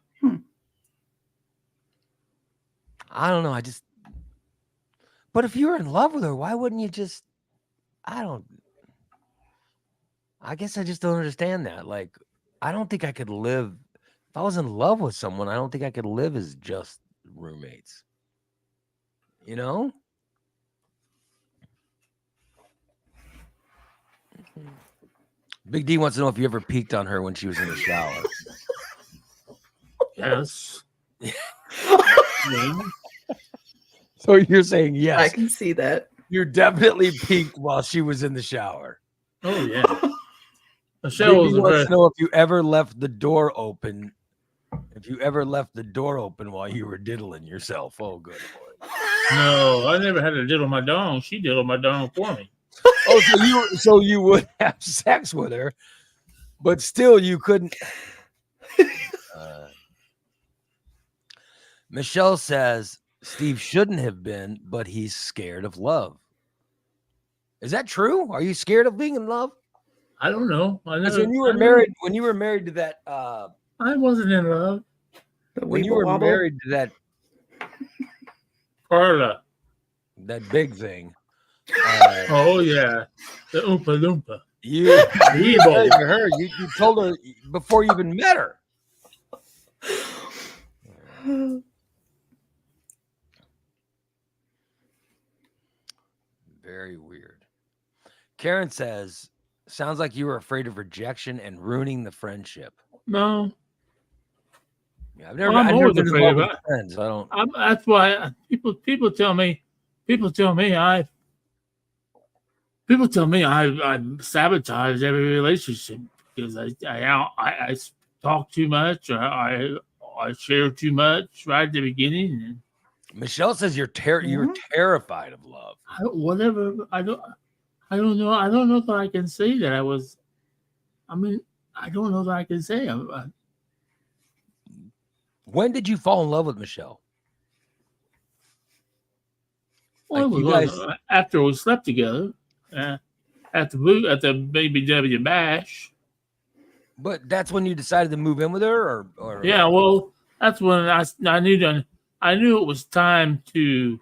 I don't know. But if you were in love with her, why wouldn't you just, I guess I just don't understand that. Like, I don't think I could live, if I was in love with someone, I don't think I could live as just roommates. You know? Big D wants to know if you ever peeked on her when she was in the shower. Yes. So you're saying yes. I can see that. You definitely peeked while she was in the shower. Oh, yeah. The shower was wants to know if you ever left the door open If you ever left the door open while you were diddling yourself, oh good Lord. No, I never had to diddle my dong. She diddled my dong for me. Oh, so you would have sex with her, but still you couldn't. Michelle says Steve shouldn't have been, but he's scared of love. Is that true? Are you scared of being in love? I don't know. Because when you were married to that I wasn't in love. when you were married to that Carla. that big thing. Oh yeah, the Oompa Loompa. You married to her. You told her before you even met her. Very weird. Karen says, sounds like you were afraid of rejection and ruining the friendship. No, Yeah, I've never I'm always been afraid involved of with it. friends. I don't. That's why people tell me I sabotage every relationship because I talk too much or I share too much right at the beginning. And Michelle says you're terrified of love. I don't know. I don't know that I can say that I was. I mean, I don't know that I can say. When did you fall in love with Michelle? Well, Like, it was after we slept together at the Baby W Bash. But that's when you decided to move in with her, or Yeah, well, that's when I knew it was time to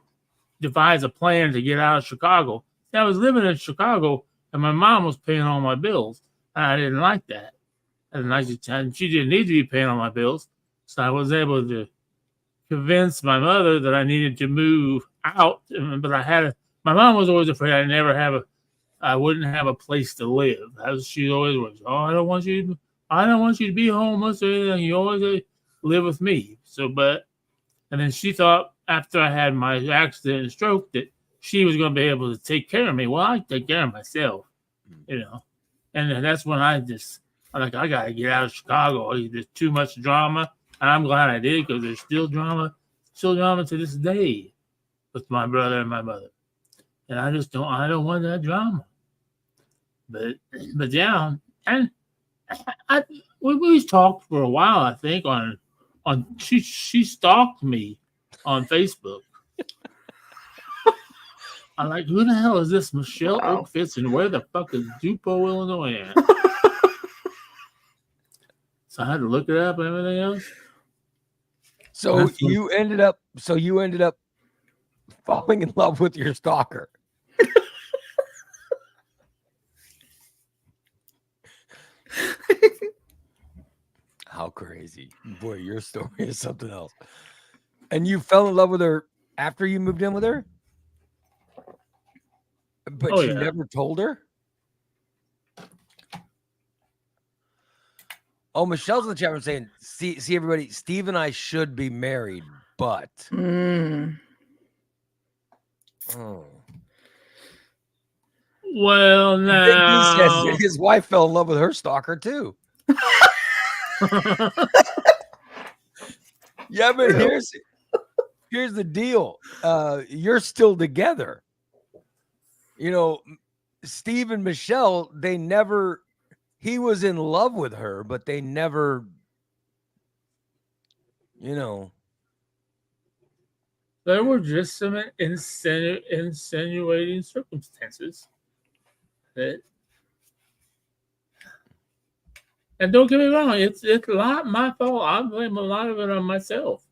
devise a plan to get out of Chicago. I was living in Chicago, and my mom was paying all my bills, and I didn't like that. And she didn't need to be paying all my bills, so I was able to convince my mother that I needed to move out. But my mom was always afraid I wouldn't have a place to live. She always was. Oh, I don't want you to be homeless or anything. You always live with me. And then she thought after I had my accident and stroke that she was going to be able to take care of me. Well, I take care of myself, And then that's when I'm like, I got to get out of Chicago. There's too much drama. And I'm glad I did because there's still drama to this day with my brother and my mother. And I don't want that drama. But yeah, and we talked for a while, I think, she stalked me on Facebook. I'm like, who the hell is this Michelle Oakfits and where the fuck is Dupo, Illinois at? So I had to look it up and everything else. So you ended up falling in love with your stalker. How crazy. Boy, your story is something else. And you fell in love with her after you moved in with her? But she never told her? Oh, Michelle's in the chat room saying, see everybody, Steve and I should be married, but. Oh. Well, now. He says his wife fell in love with her stalker, too. Yeah, but here's the deal. You're still together. Steve and Michelle, he was in love with her, but they never, There were just some insinuating circumstances and don't get me wrong, it's a lot my fault. I blame a lot of it on myself.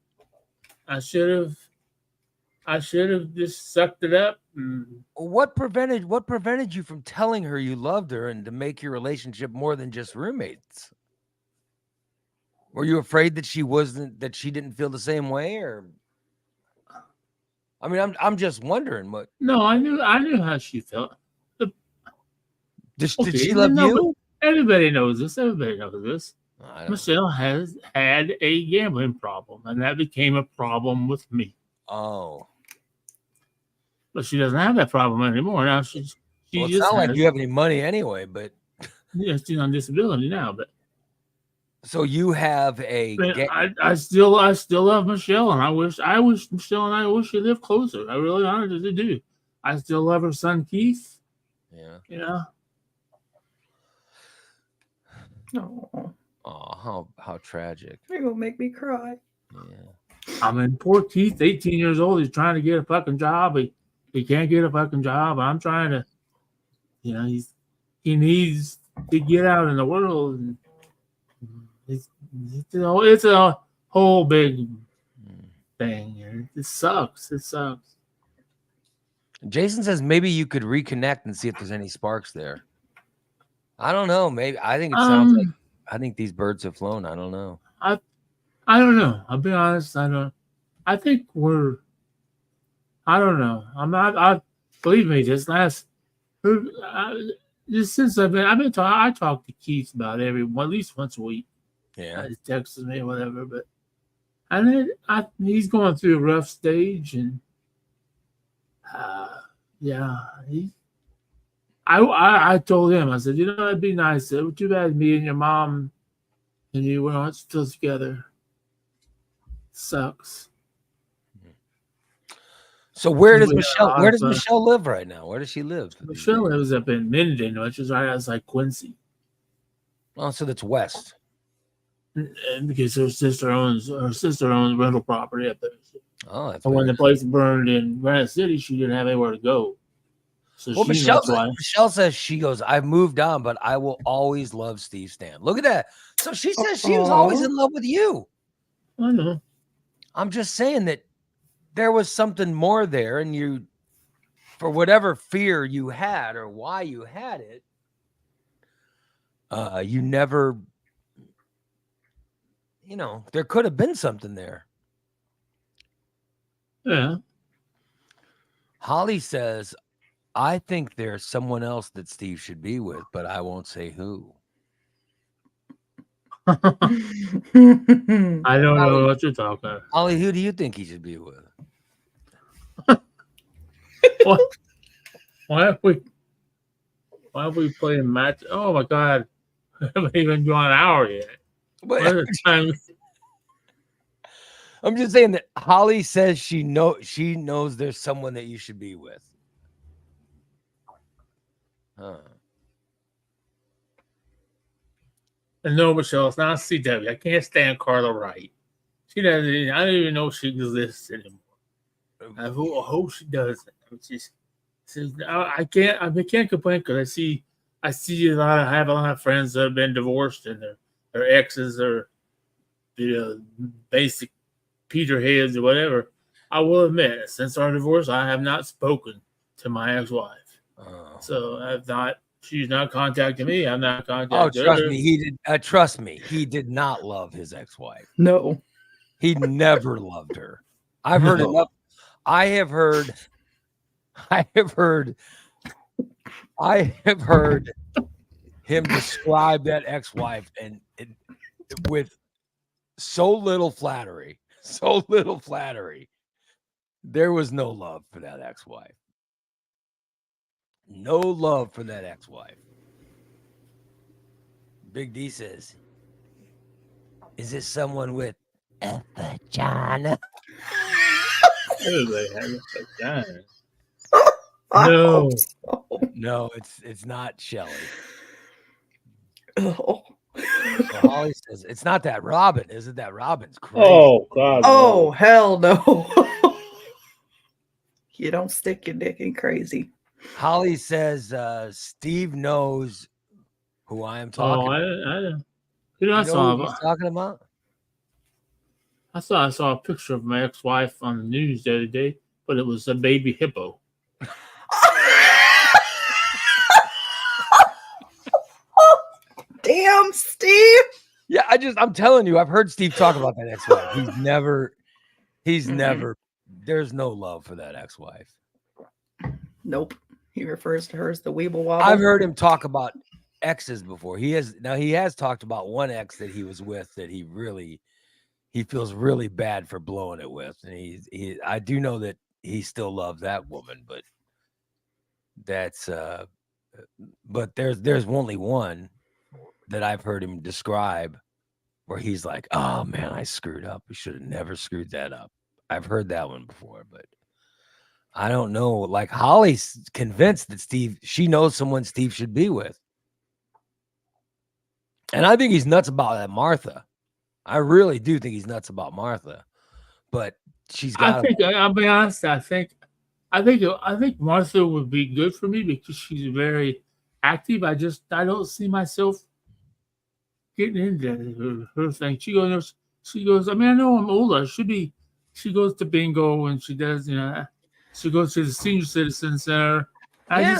I should have just sucked it up. What prevented you from telling her you loved her and to make your relationship more than just roommates? Were you afraid that she didn't feel the same way, or? I mean, I'm just wondering what. No, I knew how she felt. Did she love you? Everybody knows this. Michelle has had a gambling problem, and that became a problem with me. Oh. But she doesn't have that problem anymore. Now it's not like you have any money anyway, but yeah, she's on disability now. But So you have a But I still love Michelle, and I wish Michelle and I wish she lived closer. I really honestly do. I still love her son Keith. yeah. You know, Oh, Oh, how tragic. you're gonna make me cry. Yeah. I mean, poor Keith, 18 years old. He's trying to get a fucking job. He can't get a fucking job. I'm trying to, you know, he needs to get out in the world. And it's a whole big thing. It sucks. It sucks. Jason says maybe you could reconnect and see if there's any sparks there. I don't know. Maybe I think it sounds like I think these birds have flown. I don't know. I don't know. I'll be honest. I think I don't know. I'm not. Believe me. Just since I talk to Keith about at least once a week. Yeah. He texts me or whatever. But he's going through a rough stage, and yeah, I told him, I said, you know, it'd be nice. It would too bad me and your mom and you weren't still together. Sucks. So where does We had a lot Michelle? Where of does fun. Michelle live right now? Where does she live? Michelle lives up in Minden, which is right outside Quincy. Oh, so that's west. And because her sister owns rental property up there. Oh, that's And when very the place burned in Granite City, she didn't have anywhere to go. So well, that's why. Michelle says she goes, I've moved on, but I will always love Steve Stan. Look at that. So she says she was always in love with you. I know. I'm just saying that there was something more there, and you, for whatever fear you had or why you had it, you never, you know, there could have been something there. Yeah. Holly says, I think there's someone else that Steve should be with, but I won't say who. I don't know what you're talking about. Holly, who do you think he should be with? What? Why have we playing match? Oh my god. I haven't even gone an hour yet. But I'm just saying that Holly says she knows there's someone that you should be with. Huh. And no, Michelle, it's not CW. I can't stand Carla Wright. She doesn't. I don't even know if she exists anymore. I hope she doesn't. I can't complain because I have a lot of friends that have been divorced and their exes are, you know, basic Peterheads or whatever. I will admit, since our divorce, I have not spoken to my ex-wife. Oh. So she's not contacting me. I'm not contacting her. Trust me, he did. Trust me, he did not love his ex-wife. No. He never loved her. I've heard enough. I have heard him describe that ex-wife and with so little flattery. There was no love for that ex-wife. No love for that ex-wife. Big D says, is this someone with a vagina? Everybody has a vagina. I No. hope so. No, it's not Shelly. Oh. So Holly says, it's not that Robin, is it? That Robin's crazy. Oh God. Oh, hell no. You don't stick your dick in crazy. Holly says, Steve knows who I am talking about. You know, You know who he's talking about? I saw a picture of my ex-wife on the news the other day, but it was a baby hippo. Damn, Steve. Yeah, I'm telling you, I've heard Steve talk about that ex-wife. He's never, there's no love for that ex-wife. Nope. He refers to her as the Weeble Wobble. I've heard him talk about exes before. He has talked about one ex that he was with that he feels really bad for blowing it with. And I do know that he still loves that woman, but that's but there's only one that I've heard him describe where he's like, "Oh man, I screwed up. We should have never screwed that up." I've heard that one before, but I don't know. Like Holly's convinced that she knows someone Steve should be with. And I think he's nuts about that Martha. I really do think he's nuts about Martha. But she's got I'll be honest, I think Martha would be good for me because she's very active. I don't see myself getting into her thing. She goes, I mean, I know I'm older. She goes to bingo and she does, she goes to the senior citizen center. I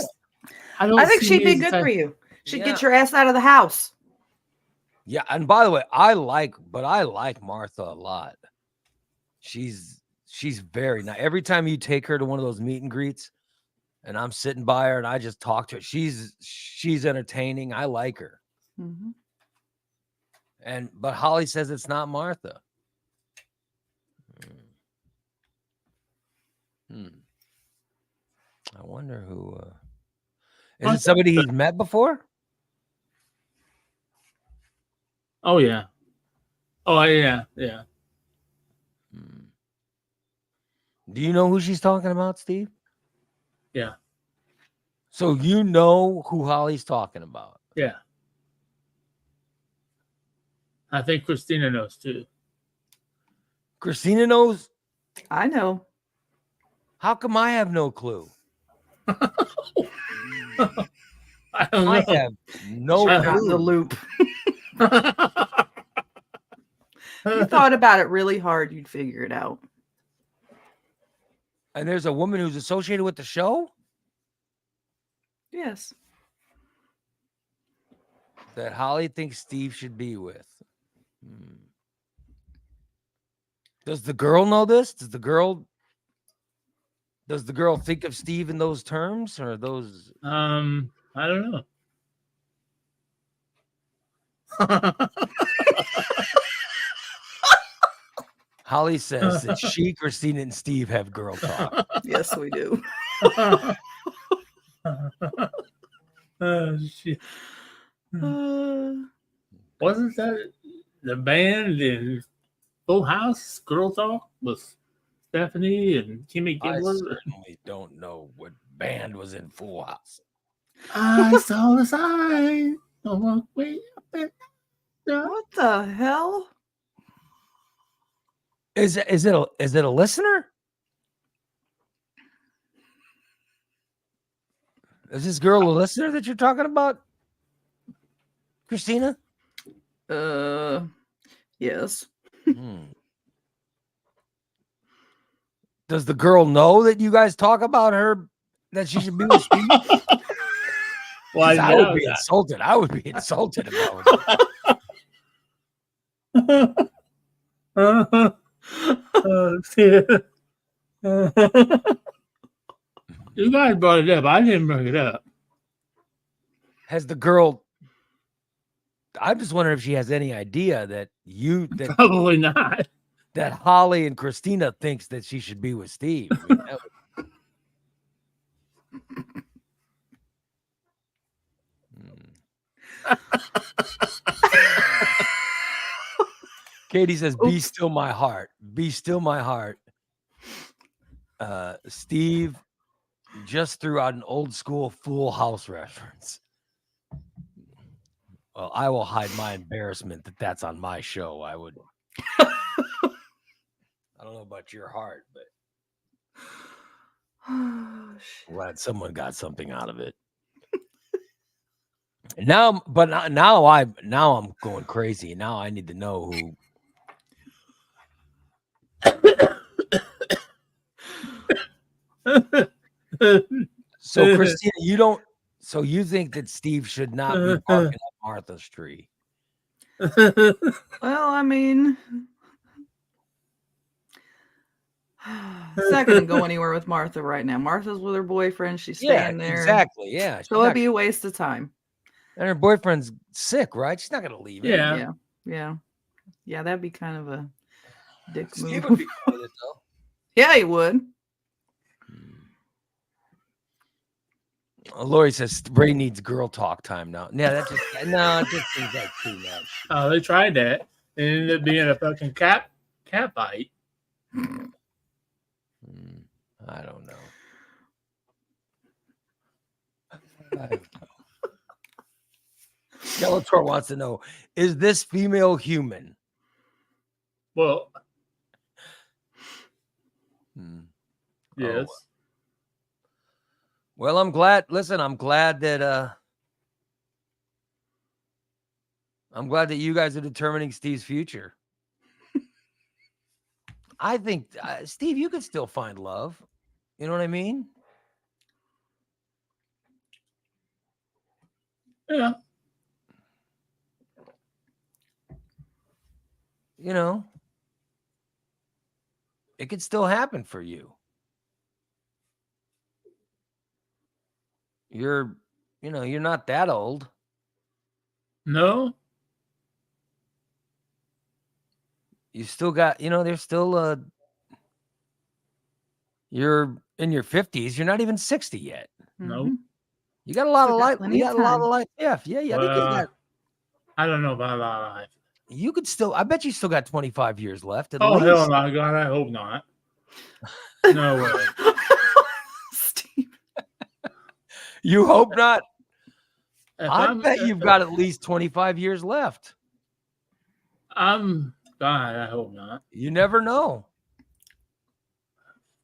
don't think see she'd me be as good the for type- you. She'd get your ass out of the house. Yeah, and by the way, I like Martha a lot. She's very nice. Every time you take her to one of those meet and greets, and I'm sitting by her and I just talk to her, she's entertaining. I like her. Mm-hmm. But Holly says it's not Martha. I wonder who. Is it somebody he's met before? Oh yeah. Oh yeah. Do you know who she's talking about, Steve? Yeah. So you know who Holly's talking about? Yeah. I think Christina knows too. Christina knows? I know. How come I have no clue? I don't know. I have no She's not in the clue. loop. If you thought about it really hard, you'd figure it out. And there's a woman who's associated with the show Yes. that Holly thinks Steve should be with. Does the girl know this? Does the girl think of Steve in those terms or those? I don't know. Holly says that she, Christina, and Steve have girl talk. Yes, we do. Oh, shit. Uh, Wasn't that the band in Full House Girl Talk with Stephanie and Kimmy I Gibbler? certainly don't know what band was in Full House. I saw the sign. Oh, walk way up and down. what the hell? Is it a listener? Is this girl a listener that you're talking about, Christina? Yes. Does the girl know that you guys talk about her, that she should be with Steve? Well, 'Cause I I would know be that. insulted. I would be insulted about it. Oh, shit. You guys brought it up. I didn't bring it up. Has the girl? I'm just wondering if she has any idea that Probably not. that Holly and Christina thinks that she should be with Steve. I mean, Katie says, "Be still my heart. Be still my heart." Steve just threw out an old school Full House reference. Well, I will hide my embarrassment that that's on my show. I would. I don't know about your heart, but glad someone got something out of it. Now I'm going crazy. Now I need to know who. So Christina, you don't. So you think that Steve should not be barking up Martha's tree? Well, I mean, it's not going to go anywhere with Martha right now. Martha's with her boyfriend. She's staying there. Exactly. Yeah. So it'd be a waste of time. And her boyfriend's sick, right? She's not going to leave. Yeah. Yeah, that'd be kind of a dick Steve move. would be cool with it, though. Yeah, he would. Lori says Ray needs girl talk time now. Yeah, it just seems like too much. Oh, they tried that. It ended up being a fucking cat fight. I don't know. I don't know. Skeletor wants to know, is this female human? Well, Oh, yes. well, I'm glad. Listen, I'm glad that you guys are determining Steve's future. I think Steve, you could still find love. You know what I mean? Yeah. You know, it could still happen for you. You're not that old. No. You still got, there's still you're in your 50s. You're not even 60 yet. No. You got a lot Still of got life. plenty You of got a lot of time. life. Yeah. I think you got. I don't know about a lot of life. You could still. I bet you still got 25 years left. At Oh, least. hell no, God, I hope not. No way. Steve. You hope not. If I bet you've got at least 25 years left. God, I hope not. You never know.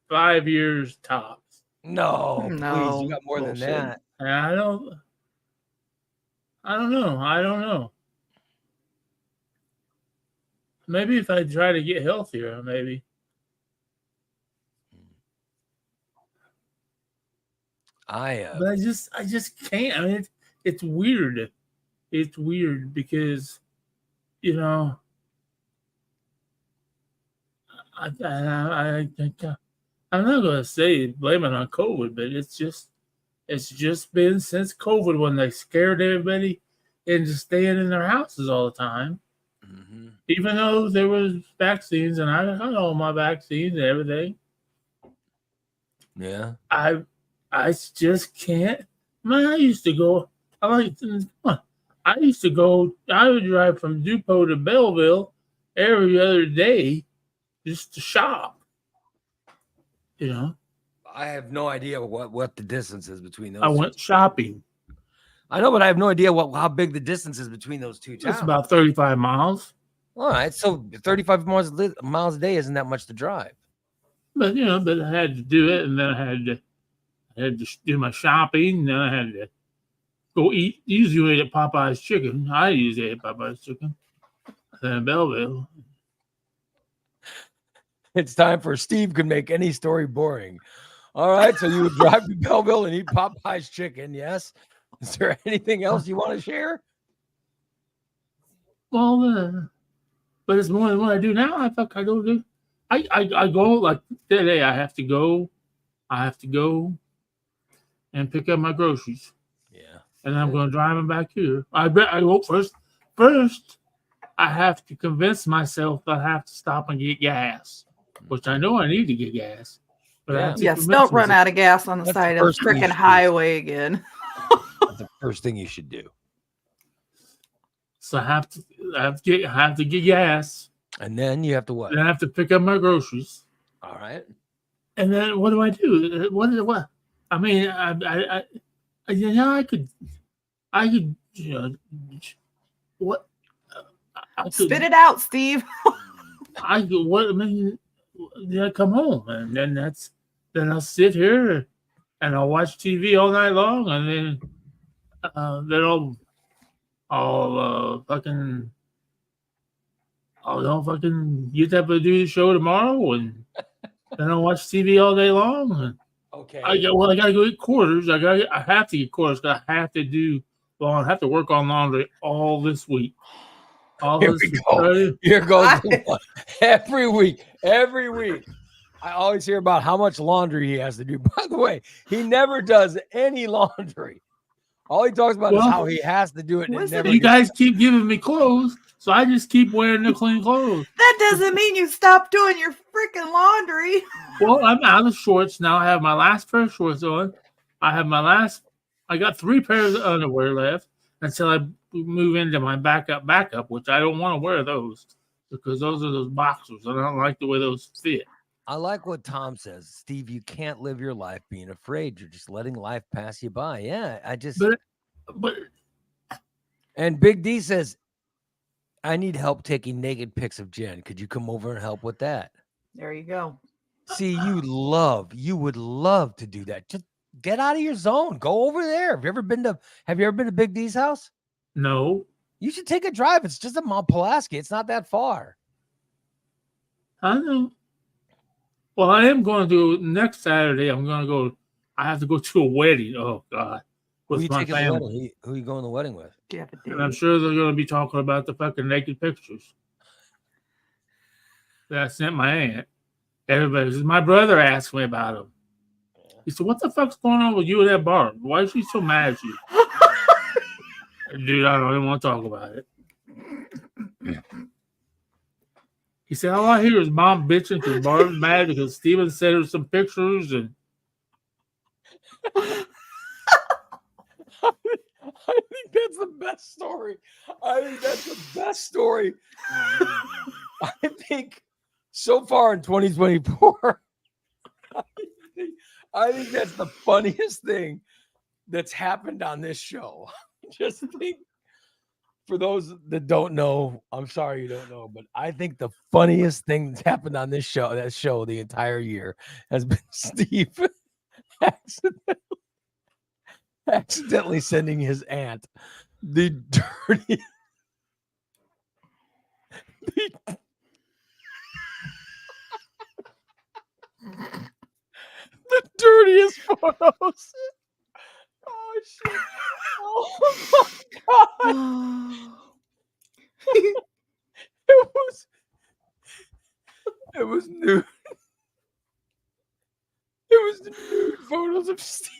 5 years tops. No, please. No, You got more bullshit. than that. And I don't know. Maybe if I try to get healthier, maybe. But I just can't. I mean, it's weird. It's weird because, I'm not gonna say blame it on COVID, but it's just been since COVID when they scared everybody into staying in their houses all the time. Mm-hmm. Even though there was vaccines and I got all my vaccines and everything. Yeah. I just can't. Man, I used to go. I would drive from Dupont to Belleville every other day just to shop. I have no idea what the distance is between those. I went shopping. I know, but I have no idea how big the distance is between those two towns. It's about 35 miles. All right, so 35 miles a day isn't that much to drive. But I had to do it, and then I had to do my shopping, and then I had to go eat. Usually ate at Popeye's Chicken. I usually ate at Popeye's Chicken. Then Belleville. It's time for Steve could make any story boring. All right, so you would drive to Belleville and eat Popeye's Chicken, yes? Is there anything else you want to share? Well, but it's more than what I do now. I don't do. I go like today. I have to go and pick up my groceries. Yeah. And I'm going to drive them back here. I go first. First, I have to convince myself that I have to stop and get gas, which I know I need to get gas. But I have to Yes, convince don't run myself. out of gas on the That's side the of the first thing you freaking should do. highway again. That's the first thing you should do. So I have to get gas. And then you have to what? Then I have to pick up my groceries. All right. And then what do I do? What? I mean, I could, what? I could, Spit it out, Steve. I could, what? I mean, then I come home, and then I'll sit here, and I'll watch TV all night long, and then I'll get up and do the show tomorrow, and then I'll watch TV all day long. And Okay. I gotta go get quarters. I have to get quarters. I have to work on laundry all this week. Here we go. Here goes the one. Every week. I always hear about how much laundry he has to do. By the way, he never does any laundry. All he talks about is how he has to do it. And it never You guys keep giving me clothes, so I just keep wearing the clean clothes. That doesn't mean you stop doing your freaking laundry. Well, I'm out of shorts now. I have my last pair of shorts on. I got 3 pairs of underwear left until I move into my backup, which I don't want to wear those. because those are those boxers, and I don't like the way those fit. I like what Tom says. Steve, you can't live your life being afraid. You're just letting life pass you by. Yeah, I just. But And Big D says, I need help taking naked pics of Jen. Could you come over and help with that? There you go. See, you would love to do that. Just get out of your zone. Go over there. Have you ever been to Big D's house? no, You should take a drive. It's just in Mount Pulaski. It's not that far. I know. Well, I am going to do next Saturday. I'm going to go. I have to go to a wedding. Oh God, Who with you my taking the family, wedding? Who you going to the wedding with? Do you have a date? and I'm sure they're going to be talking about the fucking naked pictures that I sent my aunt. Everybody, my brother asked me about them. He said, "What the fuck's going on with you and that Barb? Why is she so mad at you?" Dude, I don't even want to talk about it. He said, all I hear is mom bitching because Barb's mad because Steven sent her some pictures and I think that's the best story. I think so far in 2024, I think that's the funniest thing that's happened on this show. Just think, for those that don't know, I'm sorry you don't know, but I think the funniest thing that's happened on this show, the entire year, has been Steve accidentally sending his aunt the dirty the dirtiest photos. Oh shit. Oh my god. It was nude. It was nude photos of Steve.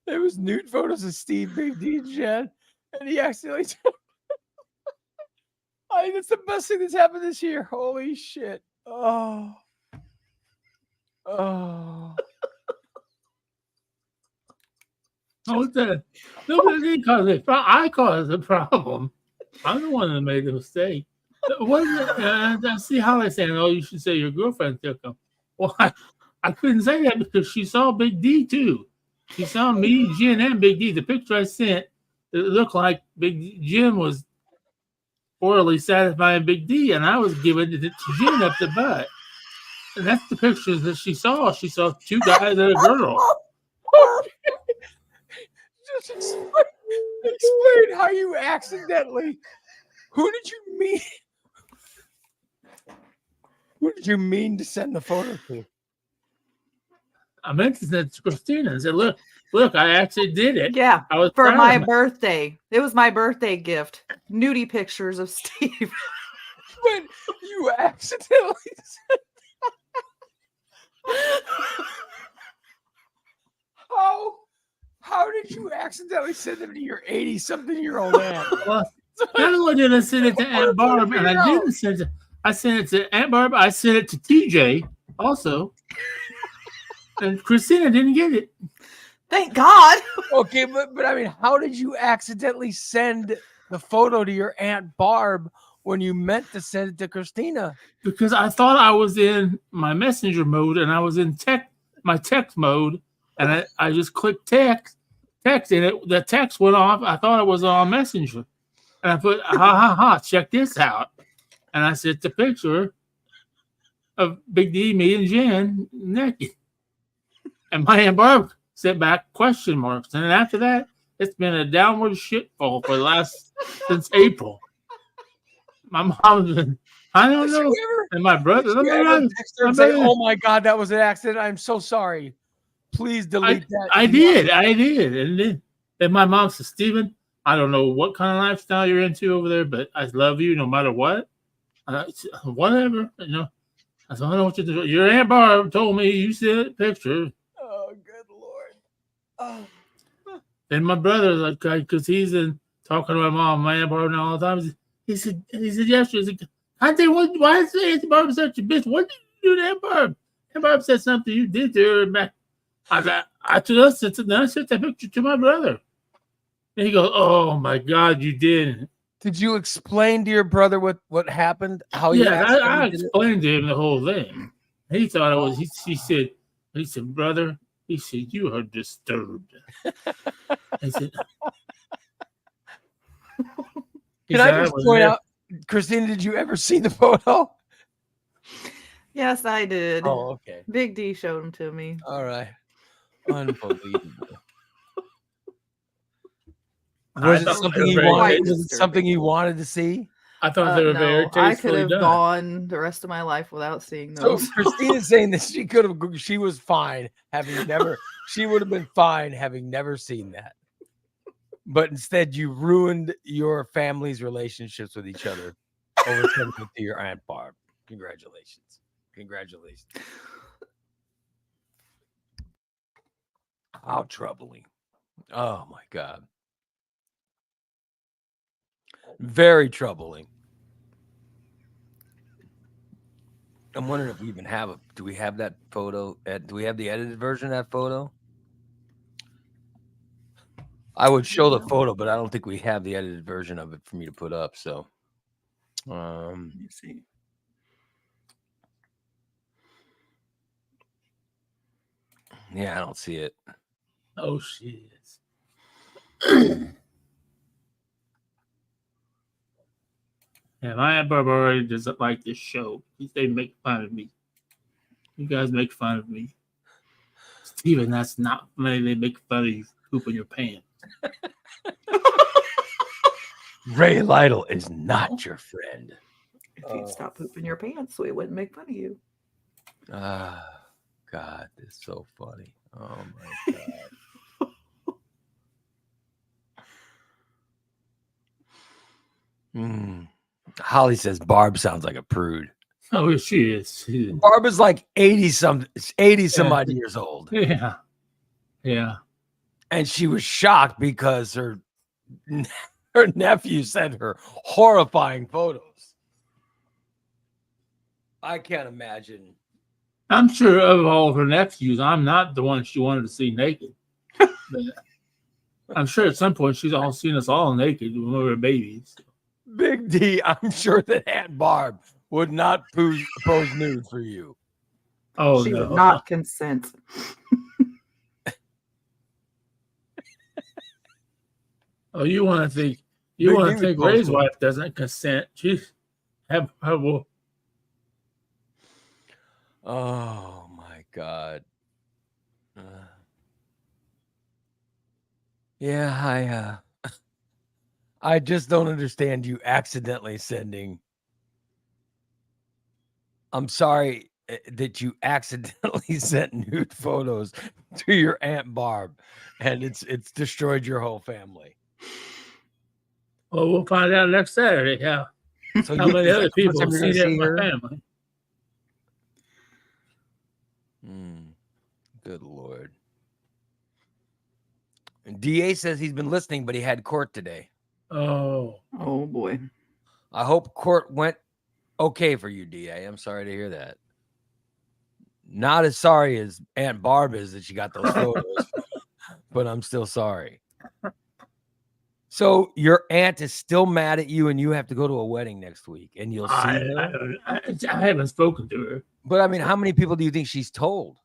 It was nude photos of Steve, Big D, Jen, and he accidentally took. I think it's the best thing that's happened this year. Holy shit. Oh. Oh. what's that? Nobody caused it. I caused the problem. I'm the one that made the mistake. What is it? I see how they saying, oh, you should say your girlfriend took them. Well, I couldn't say that because she saw Big D too. She saw me, Jen, and Big D. The picture I sent, it looked like Big Jen was orally satisfying Big D, and I was giving it to Jen up the butt. And that's the pictures that she saw. She saw two guys and a girl. Just explain how you accidentally. Who did you mean? Who did you mean to send the photo to? I meant to send it to Christina and said, look, I actually did it. Yeah, I was for proud my of my- birthday. It was my birthday gift. Nudie pictures of Steve. When you accidentally sent. How did you accidentally send them to your 80-something-year-old aunt? Well, not only did I send it to Aunt Barb, and I didn't send it. I sent it to Aunt Barb. I sent it to TJ also, and Christina didn't get it. Thank God. Okay, but I mean, how did you accidentally send the photo to your Aunt Barb when you meant to send it to Christina? Because I thought I was in my messenger mode and I was in my text mode, and I just clicked text, and the text went off. I thought it was on Messenger, and I put check this out, and I sent the picture of Big D, me, and Jen naked, and my Aunt Barb sent back question marks, and then after that, it's been a downward shitfall for the last since April. My mom's been, I don't know, and my brother. Did you ever text her and say, "Oh my God, that was an accident. I'm so sorry. Please delete that." I did, and then my mom said, "Steven, I don't know what kind of lifestyle you're into over there, but I love you no matter what. Whatever, you know." I said, "I don't know what you do. Your Aunt Barb told me you sent a picture." Oh, good Lord. Oh. And my brother, like, because he's in talking to my mom, my Aunt Barb, all the time. He said yesterday, he said, why is Aunt Barb such a bitch? What did you do to Aunt Barb? Aunt Barb said something you did to her back. I sent that picture to my brother. And he goes, "Oh my God, you did." Did you explain to your brother what happened? How you Yeah, I accidentally did it? explained to him the whole thing. He thought it was. He said, brother. He said, you are disturbed. I said, Can I just point out, Christina, did you ever see the photo? Yes, I did. Oh, okay. Big D showed them to me. All right. Unbelievable. Was it something he wanted? Was it something he wanted to see? I thought they were very tastefully I could have done. gone the rest of my life without seeing So those. Christina's saying that she was fine having never, she would have been fine having never seen that. But instead, you ruined your family's relationships with each other over sending it to your Aunt Barb. Congratulations. Congratulations. How troubling. Oh my God. Very troubling. I'm wondering if we even have do we have that photo? Do we have the edited version of that photo? I would show the photo, but I don't think we have the edited version of it for me to put up. So, Let me see. Yeah, I don't see it. Oh shit. Yeah, my Aunt Barbara already doesn't like this show. They make fun of me. You guys make fun of me. Steven, that's not funny. They make fun of you pooping your pants. Ray Lytle is not your friend. If you'd stop pooping your pants, we wouldn't make fun of you. Ah, God, this is so funny. Oh my God. Holly says Barb sounds like a prude. Oh, she is. Barb is like 80 some odd years old. Yeah. Yeah. And she was shocked because her nephew sent her horrifying photos. I can't imagine. I'm sure of all of her nephews, I'm not the one she wanted to see naked. I'm sure at some point she's all seen us all naked when we were babies. Big D, I'm sure that Aunt Barb would not pose nude for you. Oh, she no. would not consent. Oh, you want to think Ray's wife doesn't consent? She's well. Oh my God. Yeah, I just don't understand you accidentally sending. I'm sorry that you accidentally sent nude photos to your Aunt Barb, and it's destroyed your whole family. Well, we'll find out next Saturday how many other people have seen it in my family. Good Lord. And DA says he's been listening, but he had court today. Oh boy. I hope court went okay for you, DA. I'm sorry to hear that. Not as sorry as Aunt Barb is that she got those photos, but I'm still sorry. So your aunt is still mad at you, and you have to go to a wedding next week, and you'll see her. I haven't spoken to her. But I mean, how many people do you think she's told?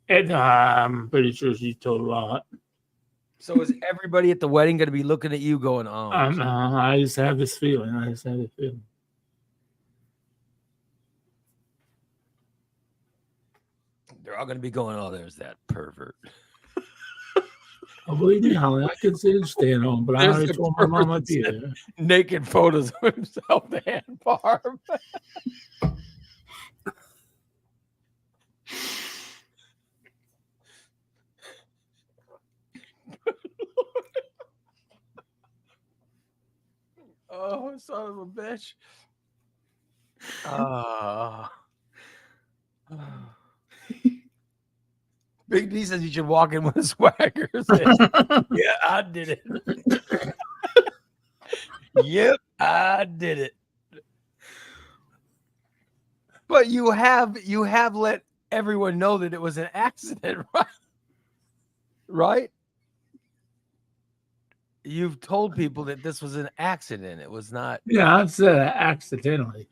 And I'm pretty sure she's told a lot. So is everybody at the wedding going to be looking at you going, oh? I just have this feeling. They're all going to be going, oh, there's that pervert. I believe me, Holly, I can see it staying home, but I already told my mom I'd be there. Naked photos of himself to Aunt Barb. Oh, son of a bitch. Big D says you should walk in with a swagger. Yeah, I did it. Yep, I did it. But you have let everyone know that it was an accident, right? Right? You've told people that this was an accident. It was not. Yeah, I've said it accidentally.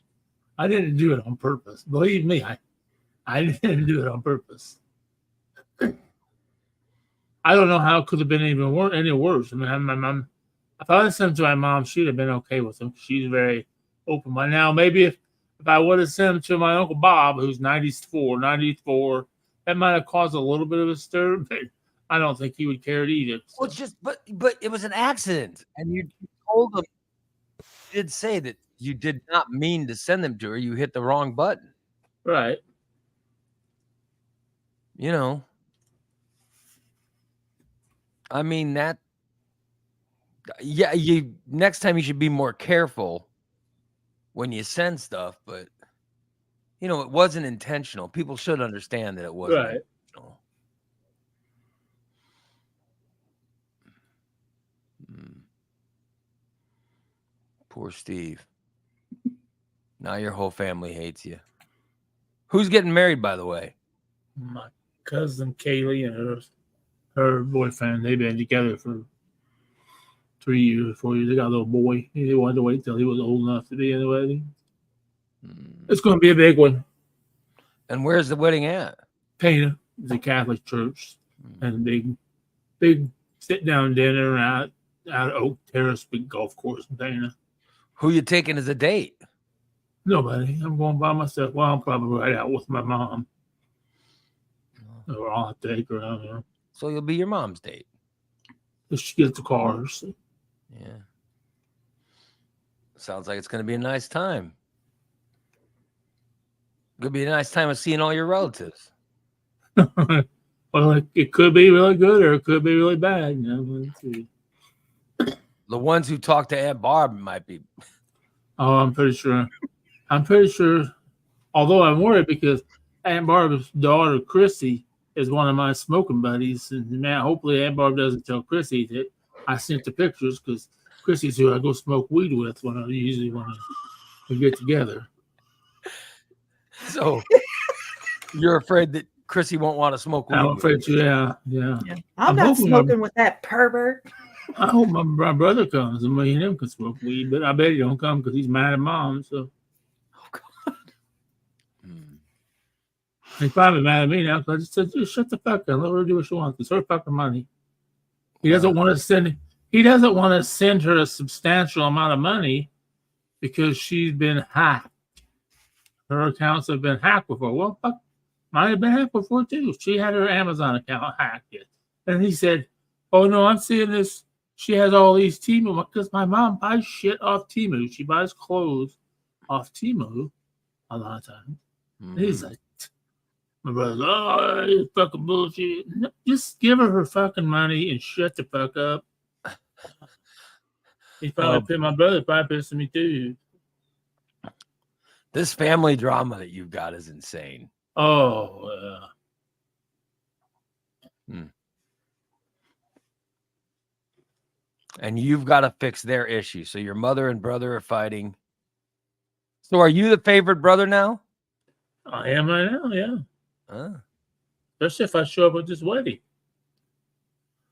I didn't do it on purpose. Believe me, I didn't do it on purpose. I don't know how it could have been any worse. I mean, my mom, if I had sent him to my mom, she'd have been okay with him. She's very open. By now, maybe if I would have sent him to my Uncle Bob, who's 94, that might have caused a little bit of a stir, but I don't think he would care either. So. Well, it's just, but it was an accident. And you told them, you did say that you did not mean to send them to her. You hit the wrong button. Right. You know. I mean, next time you should be more careful when you send stuff, but it wasn't intentional. People should understand that it wasn't intentional. Poor Steve. Now your whole family hates you. Who's getting married, by the way? My cousin Kaylee and her boyfriend, they've been together for 3 years, 4 years. They got a little boy. They wanted to wait till he was old enough to be in the wedding. It's going to be a big one. And where's the wedding at? Pana. It's a Catholic church. And a big sit-down dinner out at Oak Terrace, big golf course in Pana. Who you taking as a date? Nobody. I'm going by myself. Well, I'm probably right out with my mom. Or I'll have to take her out here. So you'll be your mom's date. If she gets the cars. Yeah. Sounds like it's going to be a nice time. Going to be a nice time of seeing all your relatives. Well, it could be really good or it could be really bad. Let's see. The ones who talk to Aunt Barb might be. Oh, I'm pretty sure. Although I'm worried because Aunt Barb's daughter, Chrissy, is one of my smoking buddies. And man, hopefully Aunt Barb doesn't tell Chrissy that I sent the pictures because Chrissy's who I go smoke weed with when we get together. So you're afraid that Chrissy won't want to smoke weed? I'm afraid, yeah. I'm not smoking with that pervert. I hope my brother comes and me and him can smoke weed, but I bet he don't come because he's mad at mom. So, He's probably mad at me now because I just said, "Just shut the fuck up. Let her do what she wants. It's her fucking money." He doesn't want to send. He doesn't want to send her a substantial amount of money because she's been hacked. Her accounts have been hacked before. Well, fuck, mine have been hacked before too. She had her Amazon account hacked, and he said, "Oh no, I'm seeing this. She has all these Temu because my mom buys shit off Temu. She buys clothes off Temu a lot of times." Mm-hmm. He's like, my brother's, "Oh, it's fucking bullshit." No, just give her fucking money and shut the fuck up. He's probably my brother probably pissed me too. This family drama that you've got is insane. Oh, And you've got to fix their issue. So your mother and brother are fighting. So are you the favorite brother now? I am right now, yeah. Especially if I show up at this wedding.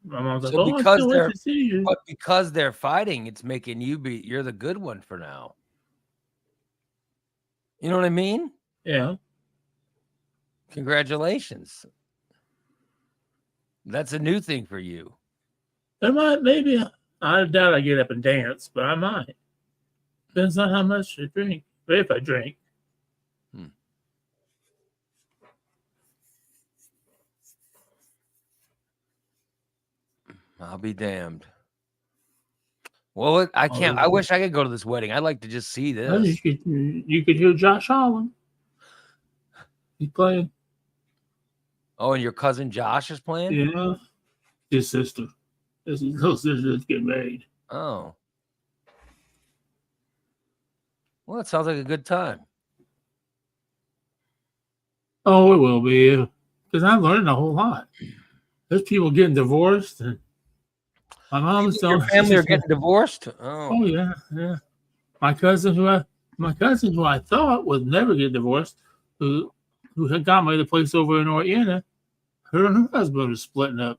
My mom's like, "Oh, I can't wait to see you." But because they're fighting, it's making you're the good one for now. You know what I mean? Yeah. Congratulations. That's a new thing for you. Maybe. I doubt I get up and dance, but I might. Depends on how much I drink. If I drink. I'll be damned. Well, I can't. I wish I could go to this wedding. I'd like to just see this. Well, you could hear Josh Holland. He's playing. Oh, and your cousin Josh is playing? Yeah. His sister. His little sister's getting married. Oh. Well, it sounds like a good time. Oh, it will be. Because I'm learning a whole lot. There's people getting divorced. And my mom's telling your family are getting divorced? Oh, yeah. My cousin who I thought would never get divorced, who had got me the place over in Oriana, her and her husband are splitting up.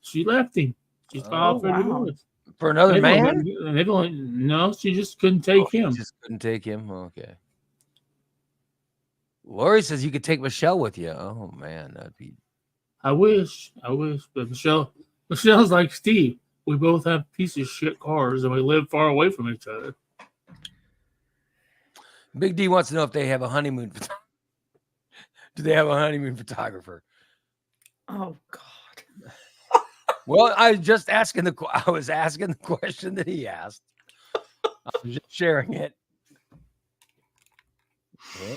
She left him. She's Oh, filed for wow. divorce. For another They've only man? been- they've only, no, she just couldn't take Oh, he him. just couldn't take him. Okay. Lori says you could take Michelle with you. Oh man, that'd be. I wish, but Michelle's like Steve. We both have piece of shit cars, and we live far away from each other. Big D wants to know if they have a honeymoon. Do they have a honeymoon photographer? Oh God. Well, I was just asking I was asking the question that he asked. I was just sharing it. Yeah.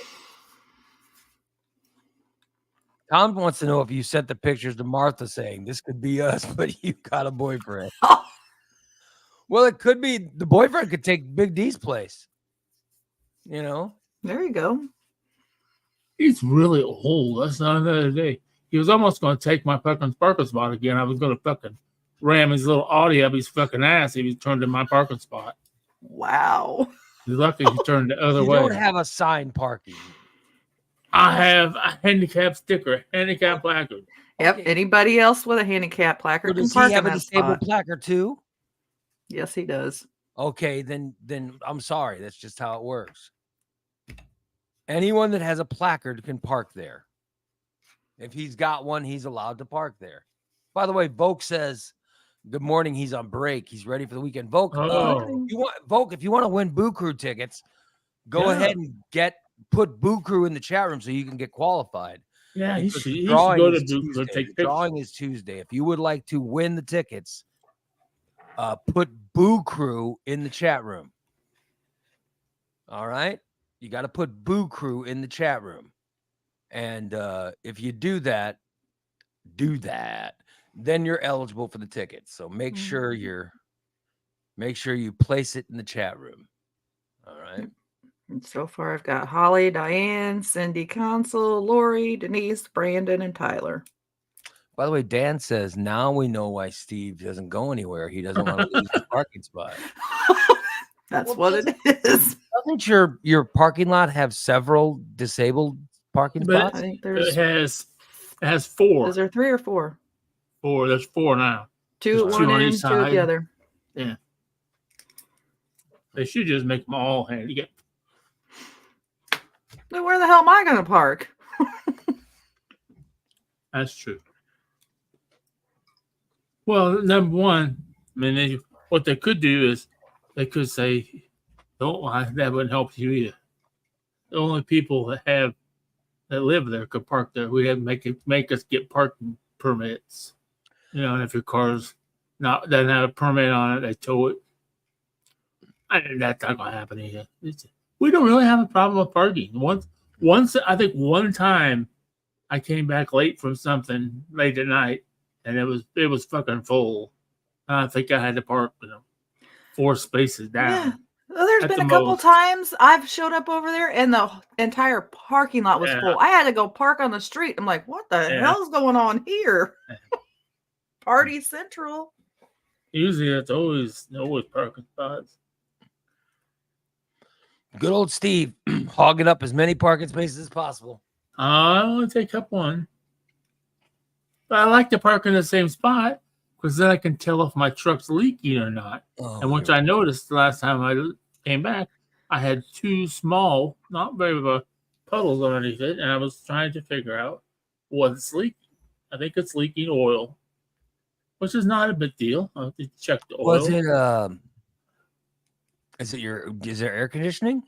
Tom wants to know if you sent the pictures to Martha saying this could be us, but you got a boyfriend. Well, it could be the boyfriend could take Big D's place. You know? There you go. He's really old. That's not another day. He was almost going to take my fucking parking spot again. I was going to fucking ram his little Audi up his fucking ass if he turned in my parking spot. Wow. He's lucky he turned the other You way. don't have a sign parking. I have a handicap sticker, handicap placard. Yep. Okay. Anybody else with a handicap So placard can does park he have in a that disabled spot. placard too? Yes, he does. Okay, then I'm sorry. That's just how it works. Anyone that has a placard can park there. If he's got one, he's allowed to park there. By the way, Volk says, good morning. He's on break. He's ready for the weekend. Volk, Oh, if you want to win Boo Crew tickets, go Yeah. ahead and put Boo Crew in the chat room so you can get qualified. yeah, he Because should, the he should drawing go to is Duke to Tuesday. take The pictures. drawing is Tuesday. If you would like to win the tickets, put Boo Crew in the chat room. All right? You got to put Boo Crew in the chat room. And if you do that, then you're eligible for the tickets. So make sure you place it in the chat room. All right. And so far, I've got Holly, Diane, Cindy, Consul, Lori, Denise, Brandon, and Tyler. By the way, Dan says now we know why Steve doesn't go anywhere. He doesn't want to lose his parking spot. That's Well, what it is. Doesn't your parking lot have several disabled parking But spots? I think It there's. has four. Is there 3 or 4? Four. There's four now. 2 at There's one two on end, each 2 at the side. other. Yeah. They should just make them all handicap. Then where the hell am I going to park? That's true. Well, number one, I mean, what they could do is they could say, "Don't that wouldn't help you either." The only people that live there could park there. We have to make us get parking permits. You know, and if your car's doesn't have a permit on it, they tow it. That's not gonna happen either. We don't really have a problem with parking. Once I think one time I came back late from something late at night, and it was fucking full. I think I had to park 4 spaces down. Yeah. Well, there's At been the a couple most. times I've showed up over there and the entire parking lot was Yeah. full. I had to go park on the street. I'm like, what the Yeah. hell's going on here? Party Central. Usually it's always parking spots. Good old Steve hogging up as many parking spaces as possible. I only take up one. But I like to park in the same spot because then I can tell if my truck's leaking or not. Oh, And which I noticed the last time I came back, I had 2 small, not very puddles underneath it, and I was trying to figure out what's leaking. I think it's leaking oil, which is not a big deal. I have to check the oil. was it is there air conditioning?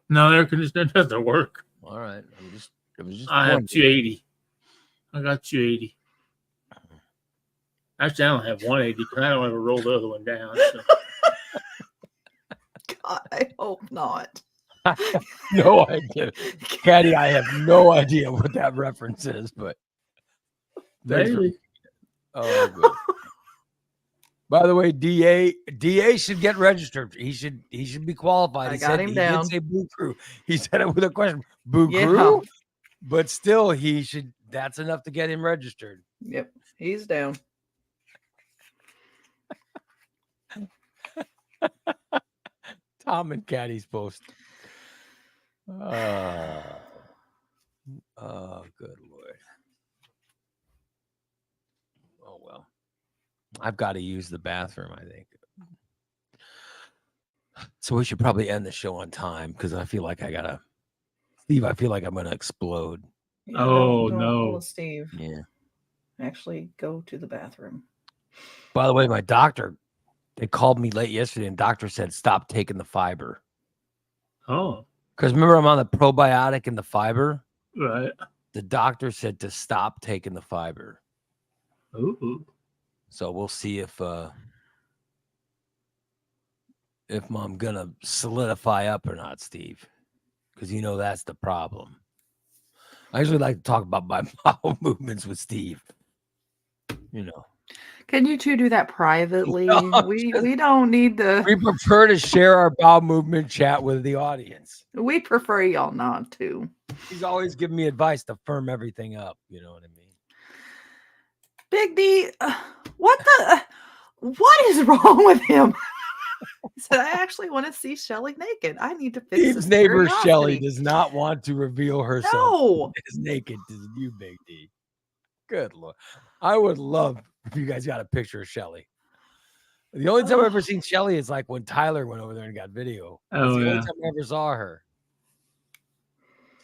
No, air conditioner doesn't work. All right. It was just I have wondering. 280. I got 280. Actually, I don't have 180 because I don't ever roll the other one down. So. God, I hope not. No idea. Caddy, I have no idea what that reference is, but thanks for- Maybe. oh, good. By the way, DA should get registered. He should be qualified. I He got said him he down. did say Boo Crew. He said it with a question. Boo Yeah. Crew? But still, he should. That's enough to get him registered. Yep, he's down. Tom and Caddy's post. Oh, good Lord. Oh, well. I've got to use the bathroom, I think. So we should probably end the show on time because I feel like Steve, I feel like I'm gonna explode. Yeah, Oh, don't no. pull a Steve. Yeah. Actually, go to the bathroom. By the way, my doctor, they called me late yesterday and doctor said stop taking the fiber. Oh, Because remember, I'm on the probiotic and the fiber. right. The doctor said to stop taking the fiber. Ooh. So we'll see if I'm gonna solidify up or not, Steve. Because you know that's the problem. I usually like to talk about my bowel movements with Steve. You know. Can you two do that privately? No, we don't need to. We prefer to share our bowel movement chat with the audience. We prefer y'all not to. He's always giving me advice to firm everything up. You know what I mean? Big D, what is wrong with him? He said, I actually want to see Shelly naked. I need to fix Steve's this neighbor curiosity." Shelly does not want to reveal herself No. as naked to you, Big D. Good Lord. I would love if you guys got a picture of Shelly. The only time I've ever seen Shelly is like when Tyler went over there and got video. That's Oh, the only yeah. time I ever saw her.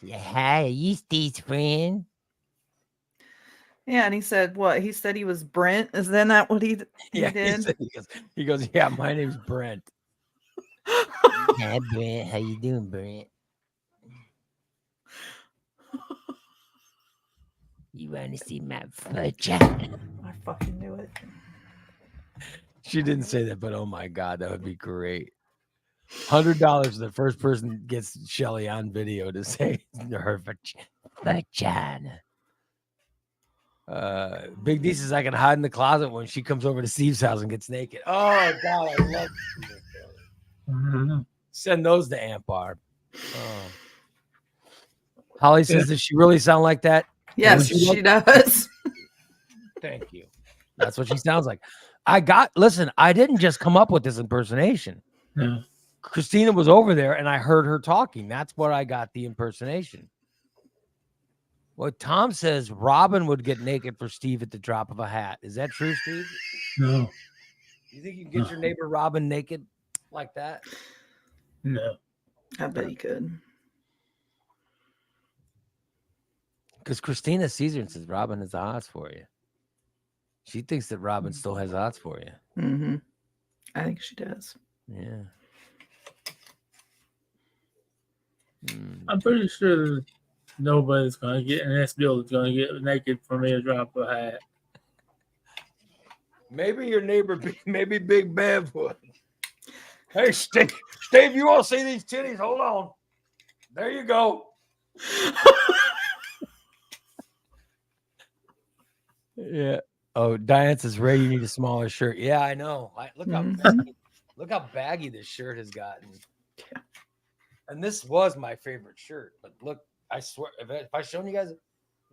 Yeah, hi, are you Steve's friend? Yeah, and he said what? He said he was Brent. Is then that what he Yeah, did? he goes, yeah, my name's Brent. Hi, Brent. How you doing, Brent? You want to see my vagina? I fucking knew it. She didn't say that, but oh my God, that would be great. $100 the first person gets Shelly on video to say her vagina. Big D says I can hide in the closet when she comes over to Steve's house and gets naked. Oh God, I love send those to Aunt Barb. Oh. Holly says, does she really sound like that? Yes, she does. Thank you. That's what she sounds like. Listen, I didn't just come up with this impersonation. Yeah. Christina was over there and I heard her talking. That's where I got the impersonation. Well, Tom says Robin would get naked for Steve at the drop of a hat. Is that true, Steve? No. You think you can get your neighbor Robin naked like that? No. I bet he could. Because Christina sees her and says Robin has the hots for you. She thinks that Robin still has hots for you. Mm-hmm. I think she does. Yeah. I'm pretty sure nobody's going to get in this building going to get naked for me to drop a hat. Maybe your neighbor, maybe Big Bev would. Hey, Steve, you want to see these titties? Hold on. There you go. Yeah. Oh, Diane says, Ray, you need a smaller shirt. Yeah, I know. Look how baggy this shirt has gotten. Yeah. And this was my favorite shirt. But look, I swear, if I shown you guys,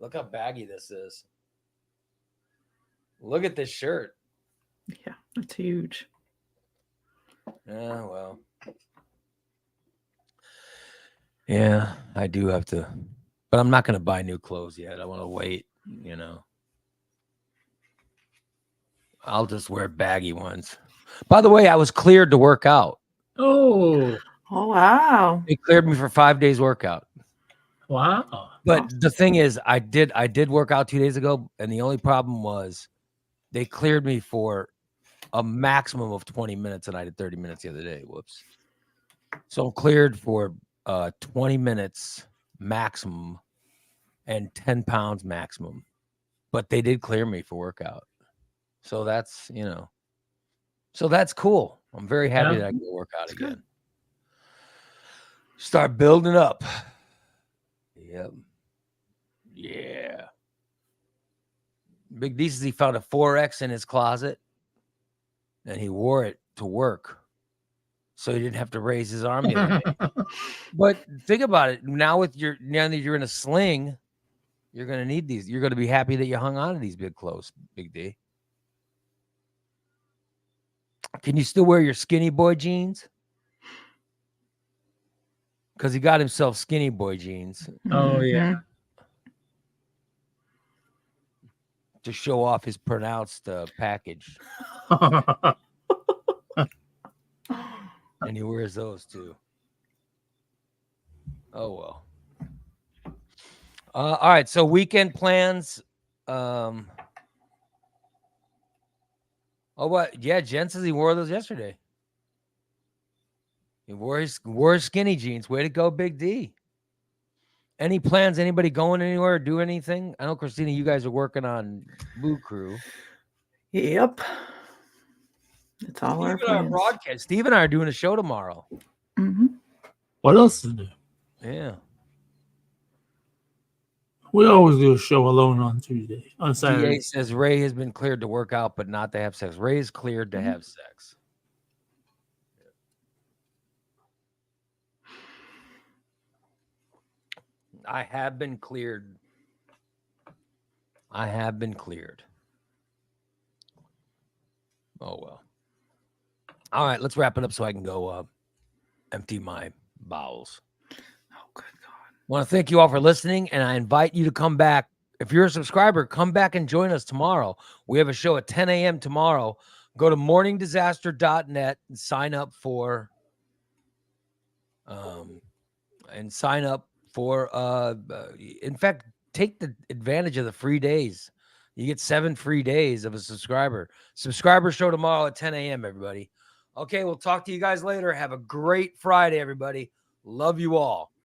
look how baggy this is. Look at this shirt. Yeah, it's huge. Yeah, well. Yeah, I do have to. But I'm not going to buy new clothes yet. I want to wait, you know. I'll just wear baggy ones. By the way, I was cleared to work out. Oh, wow. They cleared me for 5 days workout. wow. But the thing is, I did work out 2 days ago, and the only problem was they cleared me for a maximum of 20 minutes, and I did 30 minutes the other day. Whoops. So I'm cleared for 20 minutes maximum and 10 pounds maximum. But they did clear me for workout. So that's, so that's cool. I'm very happy that I can go work out again. Good. Start building up. Yep. Yeah. Big D says he found a 4X in his closet and he wore it to work. So he didn't have to raise his arm the other day. But think about it. Now that you're in a sling, you're going to need these. You're going to be happy that you hung on to these big clothes, Big D. Can you still wear your skinny boy jeans? Because he got himself skinny boy jeans. Oh, yeah. to show off his pronounced package. And he wears those too. Oh well. All right, so weekend plans. Oh, what? Yeah, Jen says he wore those yesterday. He wore his skinny jeans. Way to go, Big D. Any plans? Anybody going anywhere? Do anything? I know, Christina, you guys are working on Boo Crew. Yep. It's all our Steve and I are plans. broadcast. Steve and I are doing a show tomorrow. Mm-hmm. What else to do? Yeah. We always do a show alone on Tuesday, on DA Saturday. says Ray has been cleared to work out, but not to have sex. Ray is cleared to have sex. I have been cleared. I have been cleared. Oh, well. All right, let's wrap it up so I can go empty my bowels. Oh, good God. I want to thank you all for listening, and I invite you to come back. If you're a subscriber, come back and join us tomorrow. We have a show at 10 a.m. tomorrow. Go to morningdisaster.net and sign up for in fact, take the advantage of the free days. You get 7 free days of a subscriber show tomorrow at 10 a.m. everybody. Okay, we'll talk to you guys later. Have a great Friday, everybody. Love you all.